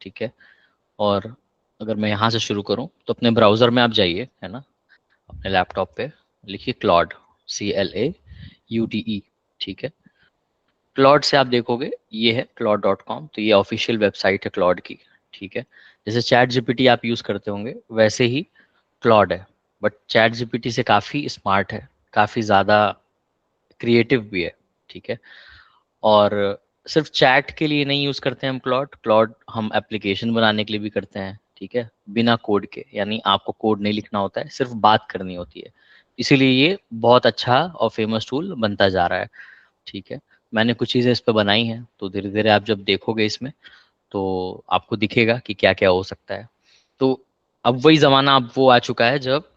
ठीक है। और अगर मैं यहाँ से शुरू करूँ तो अपने ब्राउज़र में आप जाइए, है ना, अपने लैपटॉप पे लिखिए क्लॉड, CLAUDE, ठीक है। क्लॉड से आप देखोगे ये है claude.com, तो ये ऑफिशियल वेबसाइट है क्लॉड की, ठीक है। जैसे चैट जीपीटी आप यूज़ करते होंगे वैसे ही क्लॉड है, बट चैट जीपीटी से काफ़ी स्मार्ट है, काफ़ी ज़्यादा क्रिएटिव भी है, ठीक है। और सिर्फ चैट के लिए नहीं यूज़ करते हैं हम क्लॉड, क्लॉड हम एप्लीकेशन बनाने के लिए भी करते हैं, ठीक है, बिना कोड के, यानी आपको कोड नहीं लिखना होता है, सिर्फ बात करनी होती है। इसीलिए ये बहुत अच्छा और फेमस टूल बनता जा रहा है, ठीक है। मैंने कुछ चीज़ें इस पे बनाई हैं, तो धीरे धीरे आप जब देखोगे इसमें तो आपको दिखेगा कि क्या क्या हो सकता है। तो अब वही ज़माना अब वो आ चुका है जब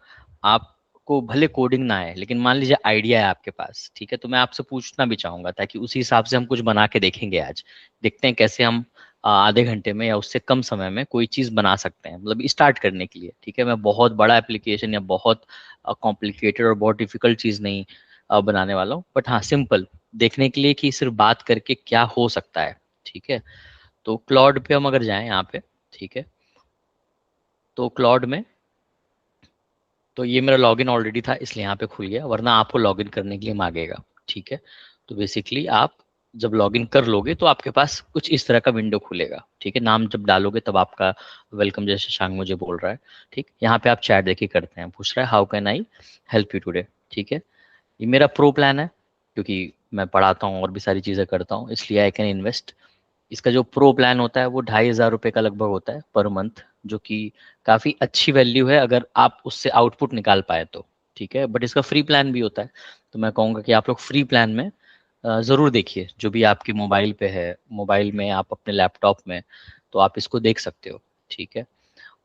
आपको भले कोडिंग ना आए, लेकिन मान लीजिए आइडिया है आपके पास, ठीक है, तो मैं आपसे पूछना भी चाहूंगा ताकि उसी हिसाब से हम कुछ बना के देखेंगे आज। देखते हैं कैसे हम आधे घंटे में या उससे कम समय में कोई चीज़ बना सकते हैं, मतलब स्टार्ट करने के लिए, ठीक है। मैं बहुत बड़ा एप्लीकेशन या बहुत कॉम्प्लिकेटेड और बहुत डिफिकल्ट चीज़ नहीं बनाने वाला हूँ, बट हाँ सिंपल देखने के लिए कि सिर्फ बात करके क्या हो सकता है, ठीक है। तो क्लॉड पे हम अगर जाएं यहाँ पे, ठीक है, तो क्लॉड में तो ये मेरा लॉगिन ऑलरेडी था इसलिए यहाँ पे खुल गया, वरना आपको लॉगिन करने के लिए मांगेगा, ठीक है। तो बेसिकली आप जब लॉगिन कर लोगे तो आपके पास कुछ इस तरह का विंडो खुलेगा, ठीक है। नाम जब डालोगे तब आपका वेलकम, जैसे शशांक मुझे बोल रहा है, ठीक। यहाँ पे आप चैट देखिए करते हैं, पूछ रहा है how can I help you today, ठीक है। ये मेरा प्रो प्लान है, क्योंकि मैं पढ़ाता हूँ और भी सारी चीज़ें करता हूँ, इसलिए आई कैन इन्वेस्ट। इसका जो प्रो प्लान होता है वो 2,500 रुपये का लगभग होता है पर मंथ, जो कि काफ़ी अच्छी वैल्यू है अगर आप उससे आउटपुट निकाल पाए तो, ठीक है। बट इसका फ्री प्लान भी होता है, तो मैं कहूँगा कि आप लोग फ्री प्लान में ज़रूर देखिए, जो भी आपकी मोबाइल पे है, मोबाइल में आप अपने लैपटॉप में, तो आप इसको देख सकते हो, ठीक है।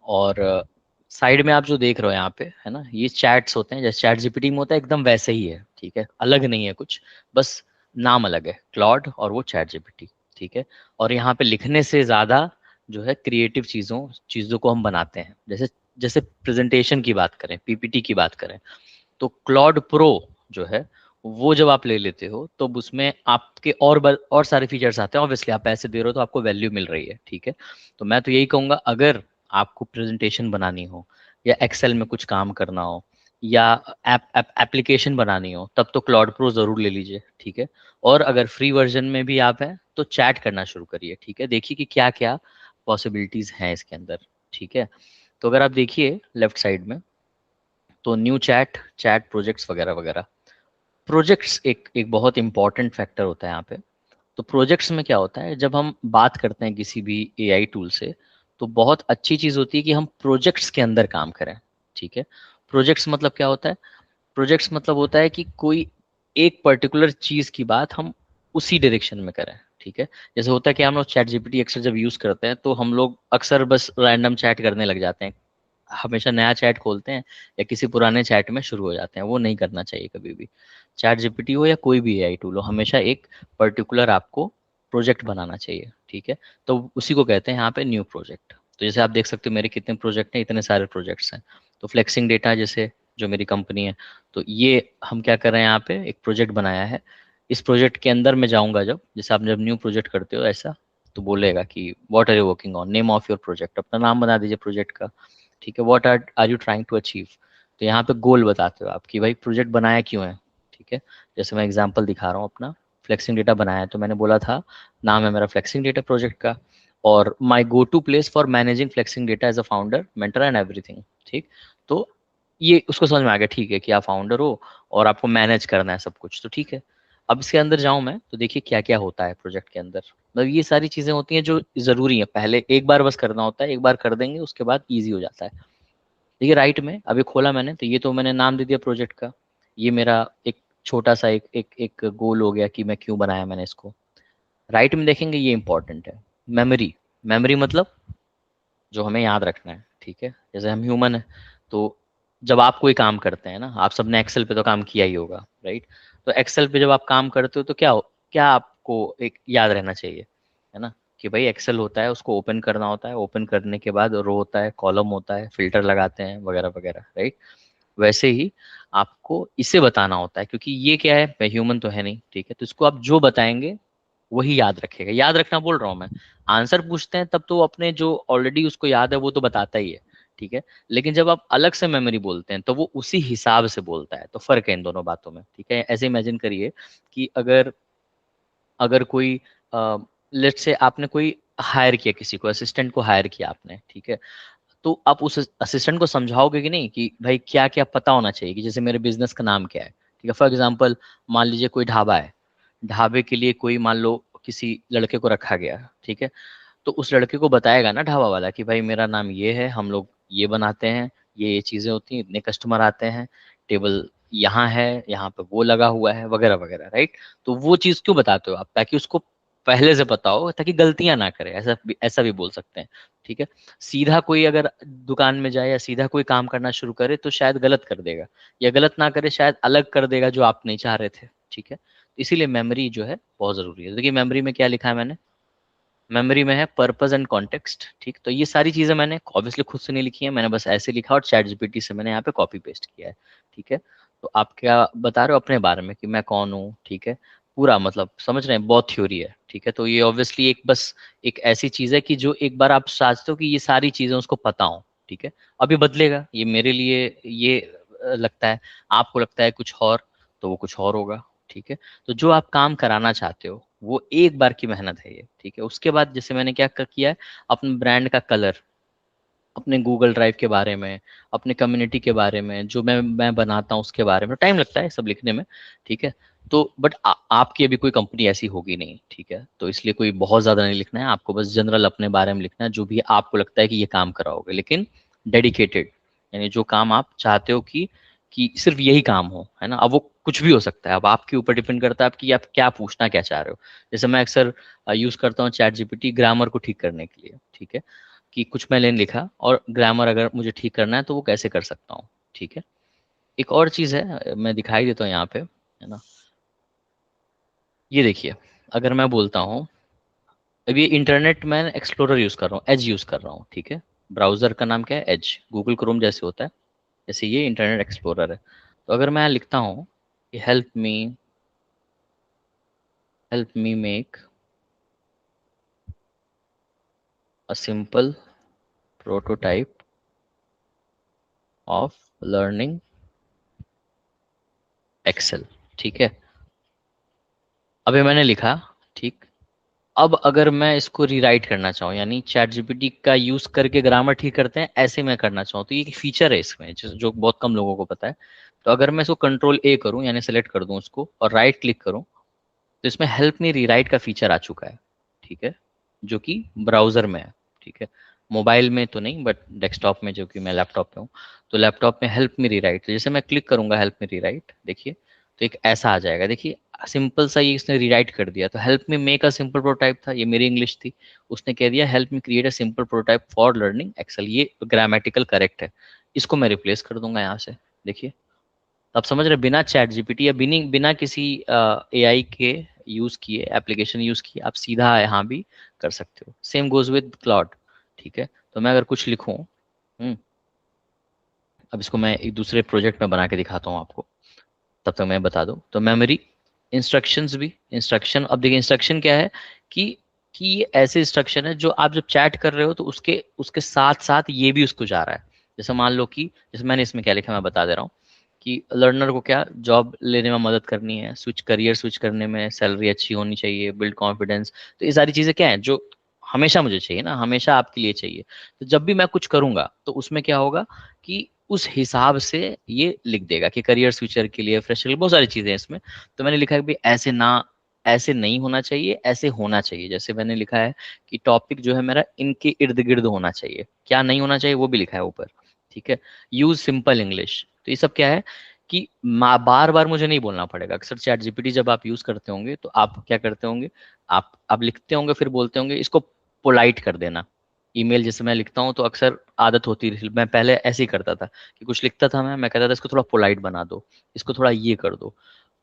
और साइड में आप जो देख रहे हो यहाँ पे, है ना, ये चैट्स होते हैं, जैसे चैट जीपीटी में होता है एकदम वैसे ही है, ठीक है, अलग नहीं है कुछ, बस नाम अलग है क्लॉड और वो चैट जीपीटी, ठीक है। और यहाँ पे लिखने से ज़्यादा जो है क्रिएटिव चीज़ों चीज़ों को हम बनाते हैं, जैसे जैसे प्रेजेंटेशन की बात करें, पीपीटी की बात करें, तो क्लॉड प्रो जो है वो जब आप ले लेते हो तो उसमें आपके और सारे फीचर्स आते हैं, ऑब्वियसली आप पैसे दे रहे हो तो आपको वैल्यू मिल रही है, ठीक है। तो मैं तो यही कहूँगा, अगर आपको प्रेजेंटेशन बनानी हो या एक्सेल में कुछ काम करना हो या एप्लीकेशन बनानी हो, तब तो क्लॉड प्रो ज़रूर ले लीजिए, ठीक है। और अगर फ्री वर्जन में भी आप हैं तो चैट करना शुरू करिए, ठीक है, देखिए कि क्या क्या पॉसिबिलिटीज़ हैं इसके अंदर, ठीक है। तो अगर आप देखिए लेफ्ट साइड में, तो न्यू चैट, चैट प्रोजेक्ट्स वगैरह वगैरह। प्रोजेक्ट्स एक एक बहुत इंपॉर्टेंट फैक्टर होता है यहाँ पे। तो प्रोजेक्ट्स में क्या होता है, जब हम बात करते हैं किसी भी एआई टूल से, तो बहुत अच्छी चीज़ होती है कि हम प्रोजेक्ट्स के अंदर काम करें, ठीक है। प्रोजेक्ट्स मतलब क्या होता है, प्रोजेक्ट्स मतलब होता है कि कोई एक पर्टिकुलर चीज़ की बात हम उसी डायरेक्शन में करें, ठीक है। जैसे होता है कि हम लोग चैट जीपीटी अक्सर जब यूज़ करते हैं तो हम लोग अक्सर बस रैंडम चैट करने लग जाते हैं, हमेशा नया चैट खोलते हैं या किसी पुराने चैट में शुरू हो जाते हैं, वो नहीं करना चाहिए कभी भी। चैट जीपीटी हो या कोई भी एआई टूल हो, हमेशा एक पर्टिकुलर आपको प्रोजेक्ट बनाना चाहिए, ठीक है। तो उसी को कहते हैं यहाँ पे न्यू प्रोजेक्ट। तो जैसे आप देख सकते हो मेरे कितने प्रोजेक्ट हैं, इतने सारे प्रोजेक्ट्स हैं। तो फ्लेक्सिंग डेटा जैसे जो मेरी कंपनी है, तो ये हम क्या कर रहे हैं, यहाँ पे एक प्रोजेक्ट बनाया है। इस प्रोजेक्ट के अंदर मैं जाऊँगा, जब जैसे आप जब न्यू प्रोजेक्ट करते हो ऐसा, तो बोलेगा कि what are you working on, name of your project, अपना नाम बता दीजिए प्रोजेक्ट का, ठीक है। What are you trying to achieve, तो यहाँ पे गोल बताते हो आप कि भाई प्रोजेक्ट बनाया क्यों है, ठीक है। जैसे मैं एग्जांपल दिखा रहा हूँ अपना, फ्लेक्सिंग डेटा बनाया है, तो मैंने बोला था नाम है मेरा फ्लेक्सिंग डेटा प्रोजेक्ट का, और my go to place for managing flexing data as a founder mentor and everything, ठीक। तो ये उसको समझ में आ गया, ठीक है, कि आप फाउंडर हो और आपको मैनेज करना है सब कुछ, तो ठीक है। अब इसके अंदर जाऊं मैं तो देखिए क्या क्या होता है प्रोजेक्ट के अंदर, मतलब ये सारी चीजें होती हैं जो जरूरी है, पहले एक बार बस करना होता है, एक बार कर देंगे उसके बाद ईजी हो जाता है। देखिए राइट में अभी खोला मैंने, तो ये तो मैंने नाम दे दिया प्रोजेक्ट का, ये मेरा एक छोटा सा एक गोल हो गया कि मैं क्यों बनाया मैंने इसको। राइट में देखेंगे ये इंपॉर्टेंट है, मेमोरी। मेमोरी मतलब जो हमें याद रखना है, ठीक है। जैसे हम ह्यूमन है, तो जब आप कोई काम करते हैं ना, आप सबने एक्सेल पे तो काम किया ही होगा, राइट। तो एक्सेल पे जब आप काम करते हो तो क्या आपको एक याद रहना चाहिए, है ना, कि भाई एक्सेल होता है, उसको ओपन करना होता है, ओपन करने के बाद रो होता है, कॉलम होता है, फिल्टर लगाते हैं वगैरह वगैरह, राइट। वैसे ही आपको इसे बताना होता है, क्योंकि ये क्या है, ह्यूमन तो है नहीं, ठीक है, तो इसको आप जो बताएंगे वही याद रखेगा। याद रखना बोल रहा हूँ मैं, आंसर पूछते हैं तब तो अपने जो ऑलरेडी उसको याद है वो तो बताता ही है, ठीक है। लेकिन जब आप अलग से मेमोरी बोलते हैं तो वो उसी हिसाब से बोलता है, तो फर्क है इन दोनों बातों में, ठीक है। ऐसे इमेजिन करिए कि अगर अगर कोई लेट्स से आपने कोई हायर किया, किसी को असिस्टेंट को हायर किया आपने, ठीक है। तो आप उस असिस्टेंट को समझाओगे कि नहीं कि भाई क्या क्या पता होना चाहिए, कि जैसे मेरे बिजनेस का नाम क्या है, ठीक है। फॉर एग्जांपल मान लीजिए कोई ढाबा है, ढाबे के लिए कोई मान लो किसी लड़के को रखा गया, ठीक है। तो उस लड़के को बताएगा ना ढाबा वाला कि भाई मेरा नाम ये है, हम लोग ये बनाते हैं, ये चीजें होती हैं, इतने कस्टमर आते हैं, टेबल यहाँ है, यहाँ पे वो लगा हुआ है, वगैरह वगैरह, राइट। तो वो चीज क्यों बताते हो आप, ताकि उसको पहले से पता हो, ताकि गलतियां ना करे, ऐसा भी बोल सकते हैं, ठीक है। सीधा कोई अगर दुकान में जाए या सीधा कोई काम करना शुरू करे तो शायद गलत कर देगा, या गलत ना करे शायद अलग कर देगा जो आप नहीं चाह रहे थे, ठीक है। इसीलिए मेमोरी जो है बहुत जरूरी है। देखिए मेमोरी में क्या लिखा है मैंने, मेमोरी में है पर्पस एंड कॉन्टेक्स्ट, ठीक। तो ये सारी चीजें मैंने ऑब्वियसली खुद से नहीं लिखी है, मैंने बस ऐसे लिखा और चैट जीपीटी से मैंने यहाँ पे कॉपी पेस्ट किया है, ठीक है। तो आप क्या बता रहे हो अपने बारे में कि मैं कौन हूँ, ठीक है। पूरा मतलब समझ रहे हैं, बहुत थ्योरी है, ठीक है। तो ये ऑब्वियसली एक बस एक ऐसी चीज है कि जो एक बार आप सोचते हो कि ये सारी चीजें उसको पता हो, ठीक है। अभी बदलेगा ये मेरे लिए, ये लगता है, आपको लगता है कुछ और, तो वो कुछ और होगा, ठीक है। तो जो आप काम कराना चाहते हो वो एक बार की मेहनत है ये, ठीक है। उसके बाद जैसे मैंने क्या किया है, अपने ब्रांड का कलर, अपने गूगल ड्राइव के बारे में, अपने कम्युनिटी के बारे में, जो मैं बनाता हूँ उसके बारे में, टाइम लगता है सब लिखने में, ठीक है। तो बट आपकी अभी कोई कंपनी ऐसी होगी नहीं, ठीक है। तो इसलिए कोई बहुत ज्यादा नहीं लिखना है आपको, बस जनरल अपने बारे में लिखना है, जो भी आपको लगता है कि ये काम कराओगे, लेकिन डेडिकेटेड, यानी जो काम आप चाहते हो कि सिर्फ यही काम हो, है ना। अब वो कुछ भी हो सकता है, अब आपके ऊपर डिपेंड करता है आप क्या पूछना क्या चाह रहे हो। जैसे मैं अक्सर यूज करता हूँ चैट जीपीटी ग्रामर को ठीक करने के लिए, ठीक है, कि कुछ मैंने लिखा और ग्रामर अगर मुझे ठीक करना है तो वो कैसे कर सकता हूँ, ठीक है। एक और चीज है मैं दिखाई देता हूँ यहाँ पे, है ना। ये देखिए, अगर मैं बोलता हूँ, अभी इंटरनेट में एक्सप्लोरर यूज कर रहा हूँ, एज यूज कर रहा हूँ, ठीक है। ब्राउजर का नाम क्या है, एज, गूगल क्रोम जैसे होता है, जैसे ये इंटरनेट एक्सप्लोरर है। तो अगर मैं लिखता हूँ कि help me make a simple prototype of learning Excel, ठीक है। अभी मैंने लिखा, ठीक। अब अगर मैं इसको रीराइट करना चाहूँ, यानी चैट जीपीटी का यूज करके ग्रामर ठीक करते हैं, ऐसे मैं करना चाहूँ, तो ये एक फीचर है इसमें जो बहुत कम लोगों को पता है। तो अगर मैं इसको कंट्रोल ए करूँ, यानी सेलेक्ट कर दूं उसको और राइट क्लिक करूँ, तो इसमें हेल्प मी रीराइट का फीचर आ चुका है, ठीक है, जो कि ब्राउजर में है, ठीक है। मोबाइल में तो नहीं, बट डेस्कटॉप में, जो कि मैं लैपटॉप पे हूँ, तो लैपटॉप में हेल्प मी रीराइट, तो जैसे मैं क्लिक करूंगा हेल्प मी रीराइट, देखिए, तो एक ऐसा आ जाएगा, देखिए सिंपल सा ये इसने रीराइट कर दिया। तो help me make a simple prototype था, ये मेरी इंग्लिश थी, उसने कह दिया help me create a simple prototype for learning Excel, ये ग्रामेटिकल करेक्ट है, इसको मैं रिप्लेस कर दूंगा यहाँ से, देखिए। तो आप समझ रहे, बिना चैट जीपीटी या बिना बिना किसी एआई के यूज किए, एप्लीकेशन यूज किए, आप सीधा यहाँ भी कर सकते हो। सेम गोज विद क्लाउड, ठीक है। तो मैं अगर कुछ लिखूं, अब इसको मैं एक दूसरे प्रोजेक्ट में बना के दिखाता हूँ आपको, तब तक मैं बता दूं। तो मेमोरी, इंस्ट्रक्शंस भी, इंस्ट्रक्शन, अब देखिए इंस्ट्रक्शन क्या है कि ये ऐसे इंस्ट्रक्शन है जो आप जब चैट कर रहे हो तो उसके उसके साथ साथ ये भी उसको जा रहा है। जैसे मान लो कि जैसे मैंने इसमें क्या लिखा मैं बता दे रहा हूँ, कि लर्नर को क्या जॉब लेने में मदद करनी है, करियर स्विच करने में, सैलरी अच्छी होनी चाहिए, बिल्ड कॉन्फिडेंस। तो ये सारी चीजें क्या है जो हमेशा मुझे चाहिए ना, हमेशा आपके लिए चाहिए। तो जब भी मैं कुछ करूंगा तो उसमें क्या होगा कि उस हिसाब से ये लिख देगा कि करियर स्विचर के लिए, फ्रेशर के लिए, बहुत सारी चीजें हैं इसमें। तो मैंने लिखा है कि भाई ऐसे ना, ऐसे नहीं होना चाहिए, ऐसे होना चाहिए। जैसे मैंने लिखा है कि टॉपिक जो है मेरा इनके इर्द गिर्द होना चाहिए, क्या नहीं होना चाहिए वो भी लिखा है ऊपर, ठीक है। यूज सिंपल इंग्लिश, तो ये सब क्या है कि बार बार मुझे नहीं बोलना पड़ेगा। अक्सर चैट जीपीटी जब आप यूज करते होंगे तो आप क्या करते होंगे, आप लिखते होंगे फिर बोलते होंगे इसको पोलाइट कर देना। ईमेल जैसे मैं लिखता हूँ तो अक्सर आदत होती थी, मैं पहले ऐसे ही करता था कि कुछ लिखता था मैं कहता था इसको थोड़ा पोलाइट बना दो, इसको थोड़ा ये कर दो।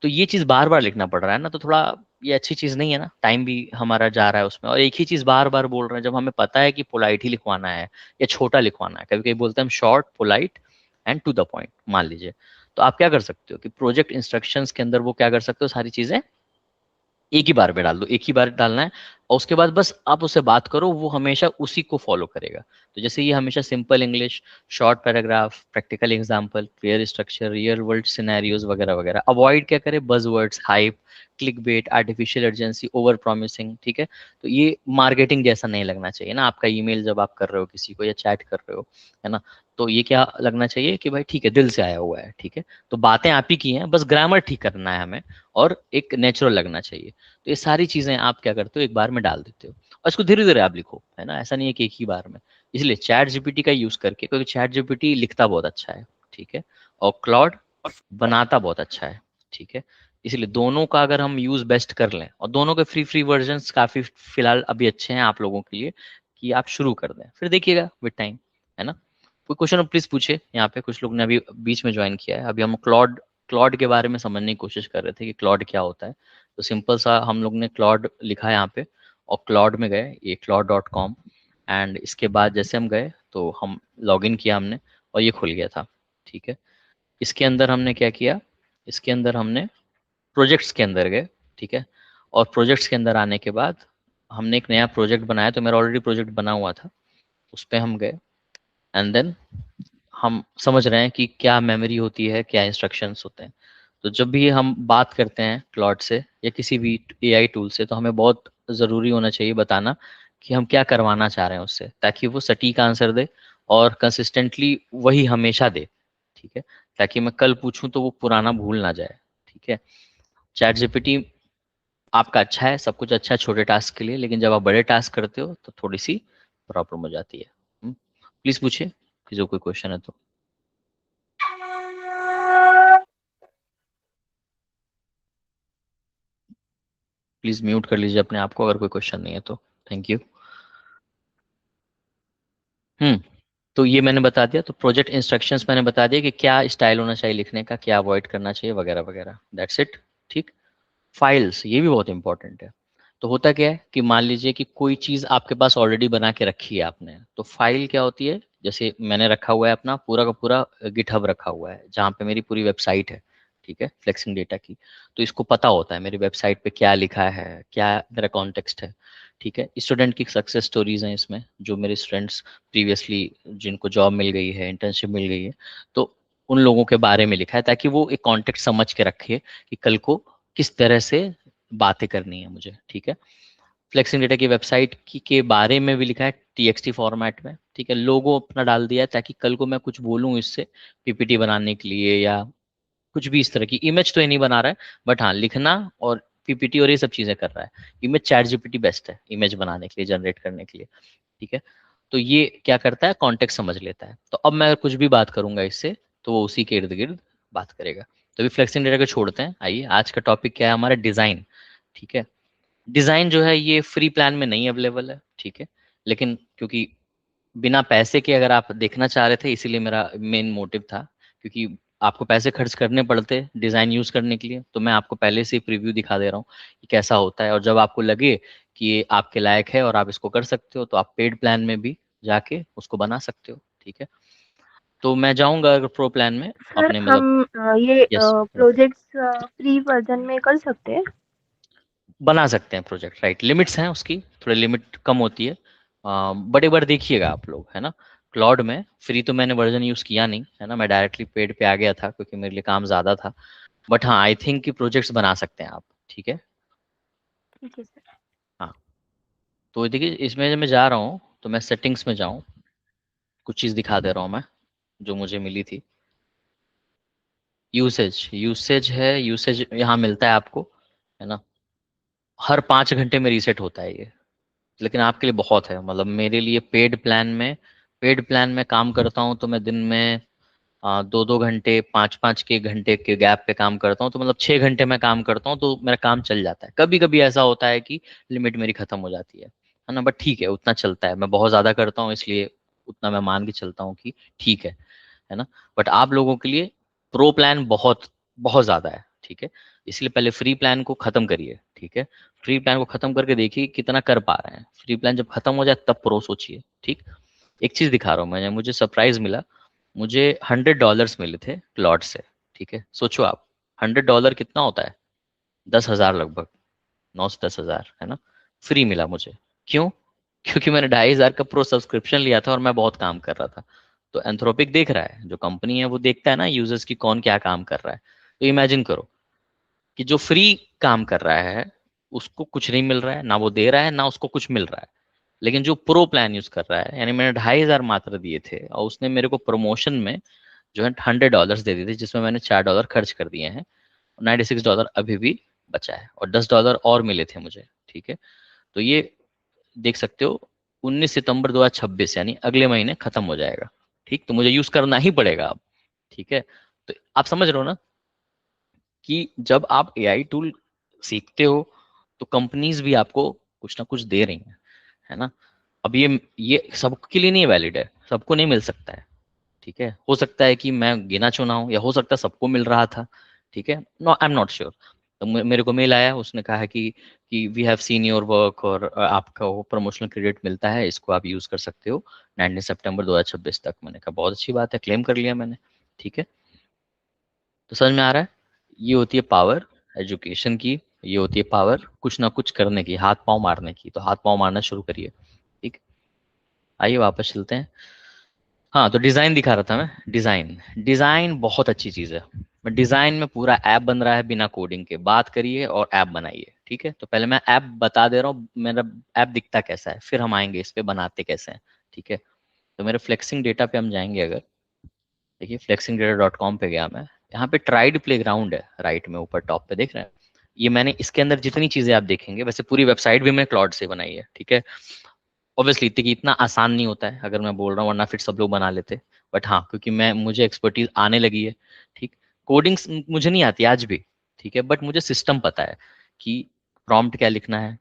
तो ये चीज बार बार लिखना पड़ रहा है ना, तो थोड़ा ये अच्छी चीज नहीं है ना, टाइम भी हमारा जा रहा है उसमें, और एक ही चीज बार बार बोल रहे हैं जब हमें पता है कि पोलाइट ही लिखवाना है या छोटा लिखवाना है। कभी कभी बोलते हैं हम short, polite and to the point, मान लीजिए। तो आप क्या कर सकते हो कि प्रोजेक्ट इंस्ट्रक्शंस के अंदर वो क्या कर सकते हो, सारी चीजें एक ही बार में डाल दो, एक ही बार डालना है। और उसके बाद बस आप उससे बात करो, वो हमेशा उसी को फॉलो करेगा। तो जैसे ये हमेशा simple English, short paragraph, practical example, clear structure, real world scenarios वगैरह वगैरह। अवॉइड क्या करे, buzzwords, hype, click bait, artificial urgency, over promising, ठीक है। तो ये मार्केटिंग जैसा नहीं लगना चाहिए ना आपका ईमेल जब आप कर रहे हो किसी को या चैट कर रहे हो, है ना। तो ये क्या लगना चाहिए कि भाई ठीक है, दिल से आया हुआ है, ठीक है। तो बातें आप ही की हैं, बस ग्रामर ठीक करना है हमें, और एक नेचुरल लगना चाहिए। तो ये सारी चीजें आप क्या करते हो, एक बार में डाल देते हो, और इसको धीरे धीरे आप लिखो, है ना। ऐसा नहीं है कि एक ही बार में। इसलिए चैट जीपीटी का यूज करके, क्योंकि चैट जीपीटी लिखता बहुत अच्छा है, ठीक है, और क्लॉड बनाता बहुत अच्छा है, ठीक है। इसलिए दोनों का अगर हम यूज बेस्ट कर लें, और दोनों के फ्री फ्री वर्जन्स काफी फिलहाल अभी अच्छे हैं आप लोगों के लिए, कि आप शुरू कर दें, फिर देखिएगा विद टाइम, है ना। कोई क्वेश्चन प्लीज पूछे, यहाँ पे कुछ लोग ने अभी बीच में ज्वाइन किया है। अभी हम क्लॉड क्लॉड के बारे में समझने की कोशिश कर रहे थे कि क्लॉड क्या होता है। तो सिंपल सा हम लोग ने क्लॉड लिखा है यहाँ पे, और क्लॉड में गए, ये claude.com, एंड इसके बाद जैसे हम गए तो हम लॉगिन किया हमने, और ये खुल गया था, ठीक है। इसके अंदर हमने क्या किया, इसके अंदर हमने प्रोजेक्ट्स के अंदर गए, ठीक है। और प्रोजेक्ट्स के अंदर आने के बाद हमने एक नया प्रोजेक्ट बनाया, तो मेरा ऑलरेडी प्रोजेक्ट बना हुआ था, उस पर हम गए, एंड देन हम समझ रहे हैं कि क्या मेमोरी होती है, क्या इंस्ट्रक्शंस होते हैं। तो जब भी हम बात करते हैं क्लॉड से या किसी भी एआई टूल से, तो हमें बहुत ज़रूरी होना चाहिए बताना कि हम क्या करवाना चाह रहे हैं उससे, ताकि वो सटीक आंसर दे और कंसिस्टेंटली वही हमेशा दे, ठीक है। ताकि मैं कल पूछूं तो वो पुराना भूल ना जाए, ठीक है। चैट जीपीटी आपका अच्छा है, सब कुछ अच्छा है छोटे टास्क के लिए, लेकिन जब आप बड़े टास्क करते हो तो थोड़ी सी प्रॉब्लम हो जाती है। प्लीज़ पूछिए कि जो कोई क्वेश्चन है तो। प्लीज म्यूट कर लीजिए अपने आप को अगर कोई क्वेश्चन नहीं है तो। Thank you. हम्म। तो ये मैंने बता दिया, तो प्रोजेक्ट इंस्ट्रक्शंस मैंने बता दिया कि क्या स्टाइल होना चाहिए लिखने का, क्या अवॉइड करना चाहिए वगैरह वगैरह, दैट्स इट, ठीक। फाइल्स, ये भी बहुत इंपॉर्टेंट है। तो होता क्या है कि मान लीजिए कि कोई चीज़ आपके पास ऑलरेडी बना के रखी है आपने, तो फाइल क्या होती है, जैसे मैंने रखा हुआ है अपना पूरा का पूरा गिटहब रखा हुआ है जहाँ पे मेरी पूरी वेबसाइट है, ठीक है, फ्लेक्सिंग डेटा की। तो इसको पता होता है मेरी वेबसाइट पे क्या लिखा है, क्या मेरा कॉन्टेक्स्ट है, ठीक है। स्टूडेंट की सक्सेस स्टोरीज हैं इसमें, जो मेरे स्टूडेंट्स प्रीवियसली जिनको जॉब मिल गई है, इंटर्नशिप मिल गई है, तो उन लोगों के बारे में लिखा है, ताकि वो एक कॉन्टेक्स्ट समझ के रखे कि कल को किस तरह से बातें करनी है मुझे, ठीक है। फ्लेक्सिंग डेटा की वेबसाइट की के बारे में भी लिखा है टीएक्सटी फॉर्मेट में, ठीक है। लोगो अपना डाल दिया है ताकि कल को मैं कुछ बोलूँ इससे पीपीटी बनाने के लिए, या कुछ भी इस तरह की इमेज तो ये नहीं बना रहा है, बट हाँ लिखना और पीपीटी और ये सब चीजें कर रहा है। इमेज चैट जीपीटी बेस्ट है इमेज बनाने के लिए, जनरेट करने के लिए, ठीक है। तो ये क्या करता है, कॉन्टेक्स्ट समझ लेता है। तो अब मैं अगर कुछ भी बात करूंगा इससे, तो वो उसी के इर्द गिर्द बात करेगा। तो अभी फ्लेक्सिंग डेटा को छोड़ते हैं, आइए आज का टॉपिक क्या है हमारा, डिजाइन, ठीक है। डिजाइन जो है ये फ्री प्लान में नहीं अवेलेबल है, ठीक है। लेकिन क्योंकि बिना पैसे के अगर आप देखना चाह रहे थे, इसीलिए मेरा मेन मोटिव था, क्योंकि आपको पैसे खर्च करने पड़ते डिजाइन यूज करने के लिए, तो मैं आपको पहले से ही प्रीव्यू दिखा दे रहा हूँ कि कैसा होता है, और जब आपको लगे कि ये आपके लायक है और आप इसको कर सकते हो, तो आप पेड प्लान में भी जाके उसको बना सकते हो, ठीक है। तो मैं जाऊंगा अगर प्रो प्लान में सर अपने मतलब। हम ये यस, प्रोजेक्ट्स फ्री वर्जन में कर सकते हैं? बना सकते हैं प्रोजेक्ट, राइट। लिमिट्स हैं उसकी, थोड़ी लिमिट कम होती है, बट एक बार देखिएगा आप लोग, है ना। क्लाउड में फ्री तो मैंने वर्जन यूज़ किया नहीं, है ना, मैं डायरेक्टली पेड पे आ गया था क्योंकि मेरे लिए काम ज़्यादा था। बट हाँ, आई थिंक कि प्रोजेक्ट्स बना सकते हैं आप, ठीक है। ठीक है सर। हाँ, तो देखिए इसमें जब मैं जा रहा हूँ तो मैं सेटिंग्स में जाऊँ, कुछ चीज़ दिखा दे रहा हूँ मैं जो मुझे मिली थी। यूसेज, यूसेज है, यूसेज यहाँ मिलता है आपको, है ना। हर 5 घंटे में रीसेट होता है ये, लेकिन आपके लिए बहुत है, मतलब मेरे लिए पेड प्लान में काम करता हूँ तो मैं दिन में 2-2 घंटे, 5-5 के घंटे के गैप पे काम करता हूँ, तो मतलब 6 घंटे में काम करता हूँ, तो मेरा काम चल जाता है। कभी कभी ऐसा होता है कि लिमिट मेरी खत्म हो जाती है ना, बट ठीक है, उतना चलता है। मैं बहुत ज्यादा करता हूँ इसलिए उतना मैं मान के चलता हूँ कि ठीक है ना। बट आप लोगों के लिए प्रो प्लान बहुत बहुत ज्यादा है, ठीक है। इसलिए पहले फ्री प्लान को खत्म करिए, ठीक है। फ्री प्लान को खत्म करके देखिए कितना कर पा रहे हैं। फ्री प्लान जब खत्म हो जाए तब प्रो सोचिए, ठीक। एक चीज दिखा रहा हूँ मैं, मुझे सरप्राइज मिला। मुझे $100 मिले थे क्लॉड से, ठीक है। सोचो आप, $100 कितना होता है, 10,000 लगभग, 9 से 10,000, है ना, फ्री मिला मुझे। क्यों? क्योंकि मैंने 2,500 का प्रो सब्सक्रिप्शन लिया था और मैं बहुत काम कर रहा था। तो एंथ्रोपिक देख रहा है, जो कंपनी है वो देखता है ना यूजर्स की कौन क्या काम कर रहा है। तो इमेजिन करो कि जो फ्री काम कर रहा है उसको कुछ नहीं मिल रहा है, ना वो दे रहा है ना उसको कुछ मिल रहा है। लेकिन जो प्रो प्लान यूज कर रहा है, यानी मैंने 2,500 मात्र दिए थे और उसने मेरे को प्रमोशन में जो है $100 दे दिए थे, जिसमें मैंने $4 खर्च कर दिए हैं। $96 अभी भी बचा है और $10 और मिले थे मुझे। ठीक है, तो ये देख सकते हो 19 सितंबर 2026 यानी अगले महीने खत्म हो जाएगा। ठीक, तो मुझे यूज करना ही पड़ेगा अब। ठीक है, तो आप समझ रहे हो ना कि जब आप एआई टूल सीखते हो तो कंपनीज भी आपको कुछ ना कुछ दे रही हैं, है ना। अब ये सबके लिए नहीं वैलिड है, सबको नहीं मिल सकता है। ठीक है, हो सकता है कि मैं गिना चुना हूँ या हो सकता है सबको मिल रहा था। ठीक है, no I am not sure. तो मेरे को मेल आया, उसने कहा है कि we have seen your work और आपका वो प्रमोशनल क्रेडिट मिलता है, इसको आप यूज कर सकते हो 19 सितंबर 2026 तक। मैंने कहा बहुत अच्छी बात है, क्लेम कर लिया मैंने। ठीक है, तो समझ में आ रहा है, ये होती है पावर एजुकेशन की, ये होती है पावर कुछ ना कुछ करने की, हाथ पांव मारने की। तो हाथ पांव मारना शुरू करिए। ठीक, आइए वापस चलते हैं। हाँ, तो डिजाइन दिखा रहा था मैं। डिजाइन डिजाइन बहुत अच्छी चीज है। मैं डिजाइन में पूरा ऐप बन रहा है बिना कोडिंग के, बात करिए और ऐप बनाइए। ठीक है, तो पहले मैं ऐप बता दे रहा हूँ मेरा ऐप दिखता कैसा है, फिर हम आएंगे इस पे बनाते कैसे हैं। ठीक है, तो मेरे फ्लेक्सिंग डेटा पे हम जाएंगे अगर। देखिए flexingdata.com पे गया मैं। यहाँ पे ट्राइड प्लेग्राउंड है राइट में ऊपर टॉप पे, देख रहे हैं। ये मैंने इसके अंदर जितनी चीजें आप देखेंगे, वैसे पूरी वेबसाइट भी मैंने क्लाउड से बनाई है। ठीक है, ऑब्वियसली इतना आसान नहीं होता है अगर मैं बोल रहा हूँ, वरना फिर सब लोग बना लेते। बट हाँ, क्योंकि मुझे एक्सपर्टीज आने लगी है। ठीक, कोडिंग मुझे नहीं आती आज भी। ठीक है, बट मुझे सिस्टम पता है कि प्रॉम्प्ट क्या लिखना है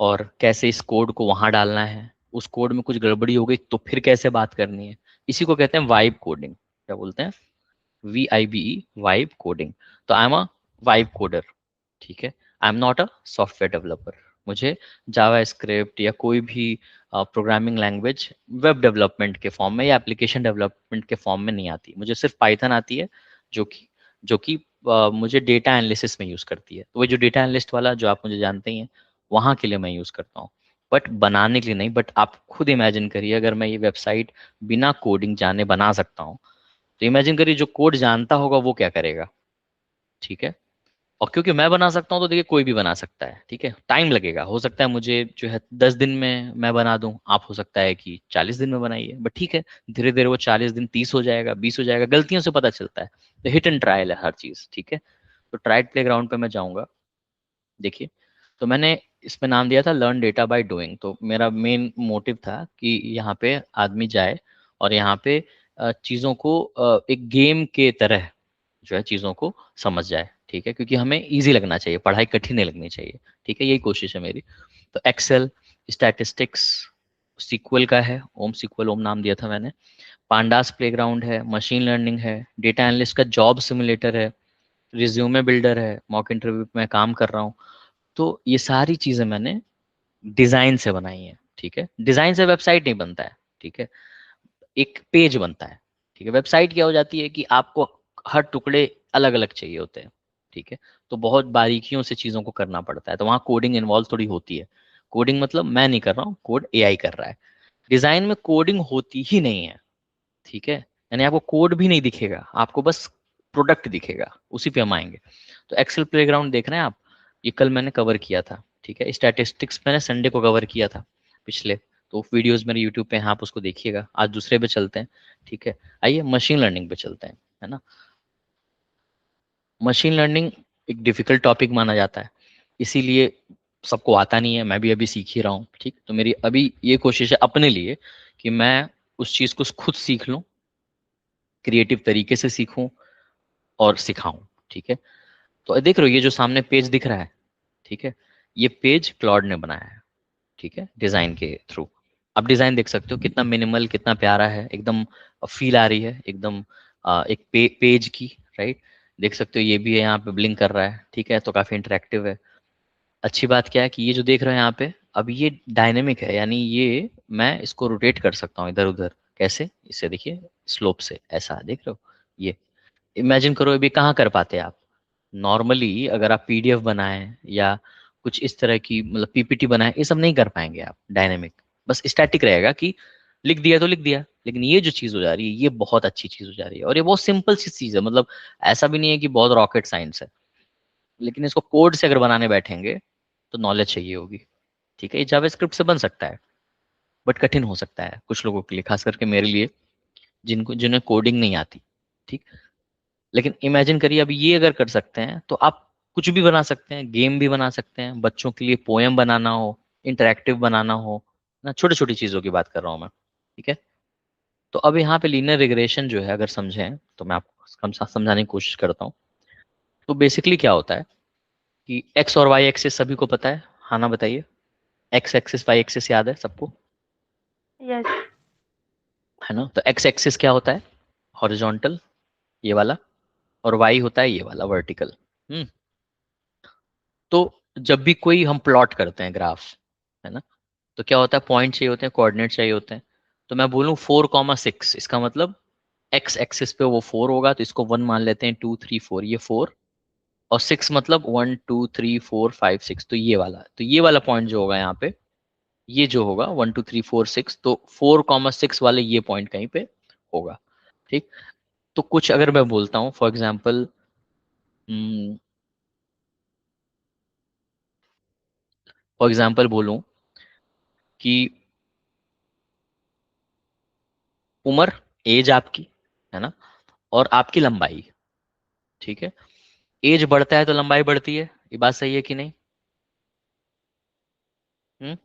और कैसे इस कोड को वहां डालना है। उस कोड में कुछ गड़बड़ी हो गई तो फिर कैसे बात करनी है। इसी को कहते हैं वाइब कोडिंग। क्या बोलते हैं? VIBE, vibe coding. तो I am a vibe coder. ठीक है, I am not a software developer. मुझे जावा स्क्रिप्ट या कोई भी प्रोग्रामिंग लैंग्वेज वेब डेवलपमेंट के फॉर्म में या एप्लीकेशन डेवलपमेंट के फॉर्म में नहीं आती। मुझे सिर्फ पाइथन आती है, जो कि मुझे डेटा एनालिसिस में यूज करती है। तो वो जो डेटा एनालिस्ट वाला जो आप मुझे जानते ही हैं, वहां के लिए मैं यूज करता हूँ, बट बनाने के लिए नहीं। बट आप खुद इमेजिन करिए अगर मैं ये वेबसाइट बिना कोडिंग जाने बना सकता हूँ, तो इमेजिन करिए जो कोड जानता होगा वो क्या करेगा। ठीक है, और क्योंकि मैं बना सकता हूँ तो देखिए कोई भी बना सकता है। ठीक है, टाइम लगेगा, हो सकता है मुझे जो है 10 दिन में मैं बना दूं, आप हो सकता है कि 40 दिन में बनाइए। बट ठीक है, धीरे धीरे वो 40 दिन 30 हो जाएगा, 20 हो जाएगा, गलतियों से पता चलता है। तो हिट एंड ट्रायल है हर चीज। ठीक है, तो ट्राइड प्ले ग्राउंड पे मैं जाऊंगा। देखिए, तो मैंने इसमें नाम दिया था लर्न डेटा बाय डूइंग। तो मेरा मेन मोटिव था कि यहाँ पे आदमी जाए और यहाँ पे चीज़ों को एक गेम के तरह जो है चीज़ों को समझ जाए। ठीक है, क्योंकि हमें इजी लगना चाहिए, पढ़ाई कठिन नहीं लगनी चाहिए। ठीक है, यही कोशिश है मेरी। तो एक्सेल, स्टैटिस्टिक्स, सीक्वल का है, ओम सीक्वल ओम नाम दिया था मैंने। पांडास प्लेग्राउंड है, मशीन लर्निंग है, डेटा एनालिस्ट का जॉब सिमुलेटर है, रिज्यूमे बिल्डर है, मॉक इंटरव्यू पे मैं काम कर रहा हूँ। तो ये सारी चीजें मैंने डिजाइन से बनाई है। ठीक है, डिजाइन से वेबसाइट नहीं बनता है। ठीक है, एक पेज बनता है। ठीक है, वेबसाइट क्या हो जाती है कि आपको हर टुकड़े अलग अलग चाहिए होते हैं। ठीक है, तो बहुत बारीकियों से चीजों को करना पड़ता है, तो वहाँ कोडिंग इन्वॉल्व थोड़ी होती है। कोडिंग मतलब मैं नहीं कर रहा हूँ, कोड एआई कर रहा है। डिजाइन में कोडिंग होती ही नहीं है। ठीक है, यानी आपको कोड भी नहीं दिखेगा, आपको बस प्रोडक्ट दिखेगा, उसी पे हम आएंगे। तो एक्सेल प्लेग्राउंड देख रहे हैं आप, ये कल मैंने कवर किया था। ठीक है, स्टैटिस्टिक्स मैंने संडे को कवर किया था पिछले। तो वीडियोस मेरे यूट्यूब पे हैं, आप उसको देखिएगा। आज दूसरे पे चलते हैं। ठीक है, आइए मशीन लर्निंग पे चलते हैं, है ना। मशीन लर्निंग एक डिफिकल्ट टॉपिक माना जाता है, इसीलिए सबको आता नहीं है, मैं भी अभी सीख ही रहा हूँ। ठीक, तो मेरी अभी ये कोशिश है अपने लिए कि मैं उस चीज़ को खुद सीख लूँ, क्रिएटिव तरीके से सीखूं और सिखाऊं। ठीक है, तो देख रहे हो ये जो सामने पेज दिख रहा है, ठीक है, ये पेज क्लॉड ने बनाया है। ठीक है, डिजाइन के थ्रू। अब डिजाइन देख सकते हो कितना मिनिमल, कितना प्यारा है, एकदम फील आ रही है एकदम एक पेज की। राइट, देख सकते हो ये भी है, यहाँ पे ब्लिंक कर रहा है। ठीक है, तो काफी इंटरेक्टिव है। अच्छी बात क्या है कि ये जो देख रहे हो यहाँ पे, अब ये डायनेमिक है, यानी ये मैं इसको रोटेट कर सकता हूँ इधर उधर। कैसे? इससे देखिए, स्लोप से ऐसा देख रहे हो। ये इमेजिन करो, अभी कहाँ कर पाते आप नॉर्मली, अगर आप PDF बनाएं या कुछ इस तरह की मतलब पीपीटी बनाए, ये सब नहीं कर पाएंगे आप डायनेमिक। बस स्टैटिक रहेगा कि लिख दिया तो लिख दिया। लेकिन ये जो चीज हो जा रही है ये बहुत अच्छी चीज हो जा रही है, और ये बहुत सिंपल सी चीज है, मतलब ऐसा भी नहीं है कि बहुत रॉकेट साइंस है। लेकिन इसको कोड से अगर बनाने बैठेंगे तो नॉलेज चाहिए होगी। ठीक है, ये जावास्क्रिप्ट से बन सकता है, बट कठिन हो सकता है कुछ लोगों के लिए, खास करके मेरे लिए, जिनको जिन्हें कोडिंग नहीं आती। ठीक। लेकिन इमेजिन करिए अब ये अगर कर सकते हैं तो आप कुछ भी बना सकते हैं, गेम भी बना सकते हैं, बच्चों के लिए पोएम बनाना हो, इंटरेक्टिव बनाना हो ना, छोटी छोटी चीजों की बात कर रहा हूँ मैं। ठीक है। तो अब यहाँ पे लीनियर रिग्रेशन जो है अगर समझें तो मैं आपको समझाने की कोशिश करता हूँ। तो बेसिकली क्या होता है कि एक्स और वाई एक्सिस सभी को पता है, हाँ ना बताइए। एक्स एक्सिस वाई एक्सिस याद है सबको, यस। है ना। तो एक्स एक्सिस क्या होता है, हॉरिजॉन्टल, ये वाला, और वाई होता है ये वाला, वर्टिकल। हम्म। तो जब भी कोई हम प्लॉट करते हैं ग्राफ, है ना, तो क्या होता है, पॉइंट चाहिए होते हैं, कोऑर्डिनेट चाहिए होते हैं। तो मैं बोलूँ 4,6, इसका मतलब एक्स एक्सिस पे वो 4 होगा, तो इसको 1 मान लेते हैं, 2 3 4, ये 4, और 6 मतलब 1 2 3 4 5 6, तो ये वाला, तो ये वाला पॉइंट जो होगा यहाँ पे, ये जो होगा 1 2 3 4 6, तो 4,6 वाले ये पॉइंट कहीं पे होगा। ठीक। तो कुछ अगर मैं बोलता हूँ फॉर एग्जाम्पल, बोलूँ कि उम्र, एज आपकी, है ना, और आपकी लंबाई। ठीक है। एज बढ़ता है तो लंबाई बढ़ती है, ये बात सही है कि नहीं? हम्म।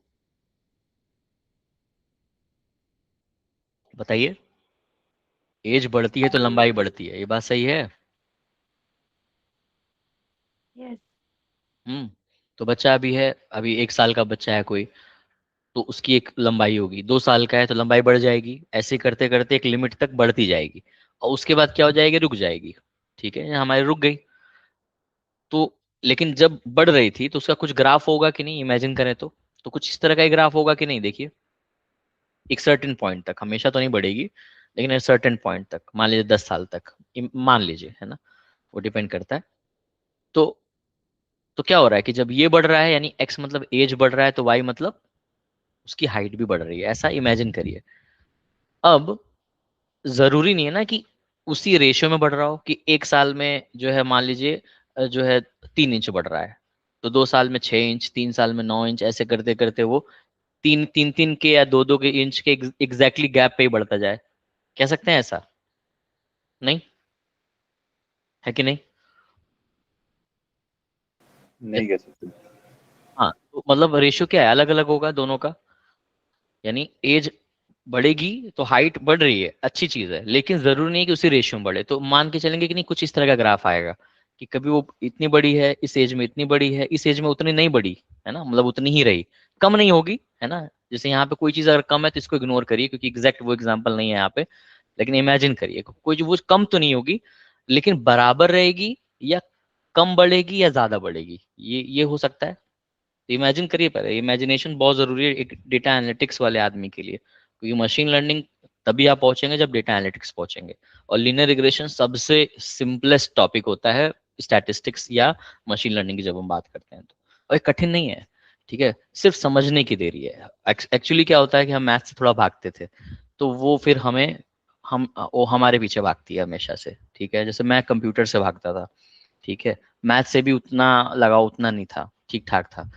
बताइए। एज बढ़ती है तो लंबाई बढ़ती है, ये बात सही है। यस। हम्म। तो बच्चा अभी है, अभी 1 साल का बच्चा है कोई, तो उसकी एक लंबाई होगी, 2 साल का है तो लंबाई बढ़ जाएगी, ऐसे करते करते एक लिमिट तक बढ़ती जाएगी, और उसके बाद क्या हो जाएगी, रुक जाएगी। ठीक है, हमारी रुक गई। तो लेकिन जब बढ़ रही थी तो उसका कुछ ग्राफ होगा कि नहीं, इमेजिन करें तो कुछ इस तरह का ही ग्राफ होगा कि नहीं, देखिए। एक सर्टेन पॉइंट तक, हमेशा तो नहीं बढ़ेगी, लेकिन एक सर्टेन पॉइंट तक, मान लीजिए 10 साल तक, मान लीजिए, है ना, वो डिपेंड करता है। तो तो क्या हो रहा है कि जब ये बढ़ रहा है, यानी एक्स मतलब एज बढ़ रहा है, तो वाई मतलब उसकी हाइट भी बढ़ रही है, ऐसा इमेजिन करिए। अब जरूरी नहीं है ना कि उसी रेशियो में बढ़ रहा हो, कि 1 साल में जो है मान लीजिए जो है 3 इंच बढ़ रहा है, तो 2 साल में 6 इंच, 3 साल में 9 इंच, ऐसे करते करते वो तीन तीन तीन के या दो दो के इंच के एग्जैक्टली गैप पे ही बढ़ता जाए। कह सकते हैं ऐसा? नहीं, है कि नहीं? नहीं कह सकते। हाँ, तो मतलब रेशियो क्या है, अलग अलग होगा दोनों का। यानी एज बढ़ेगी तो हाइट बढ़ रही है, अच्छी चीज है, लेकिन जरूरी नहीं है कि उसी रेशियो में बढ़े। तो मान के चलेंगे कि नहीं, कुछ इस तरह का ग्राफ आएगा कि कभी वो इतनी बड़ी है, इस एज में इतनी बड़ी है, इस एज में उतनी नहीं बड़ी, है ना, मतलब उतनी ही रही, कम नहीं होगी, है ना। जैसे यहाँ पे कोई चीज अगर कम है तो इसको इग्नोर करिए, क्योंकि एग्जैक्ट वो एग्जाम्पल नहीं है यहाँ पे। लेकिन इमेजिन करिए कोई जो वो कम तो नहीं होगी, लेकिन बराबर रहेगी, या कम बढ़ेगी या ज्यादा बढ़ेगी, ये हो सकता है। तो इमेजिन करिए, पहले इमेजिनेशन बहुत जरूरी है एक डेटा एनालिटिक्स वाले आदमी के लिए, क्योंकि मशीन लर्निंग तभी आप पहुंचेंगे जब डेटा एनालिटिक्स पहुंचेंगे। और लीनियर रिग्रेशन सबसे सिंपलेस्ट टॉपिक होता है स्टैटिस्टिक्स या मशीन लर्निंग की जब हम बात करते हैं तो, और ये कठिन नहीं है। ठीक है, सिर्फ समझने की देरी है। एक्चुअली क्या होता है कि हम मैथ से थोड़ा भागते थे, तो वो फिर हमें हम वो हमारे पीछे भागती है हमेशा से। ठीक है, जैसे मैं कंप्यूटर से भागता था, ठीक है, मैथ से भी उतना लगाव उतना नहीं था, ठीक ठाक था।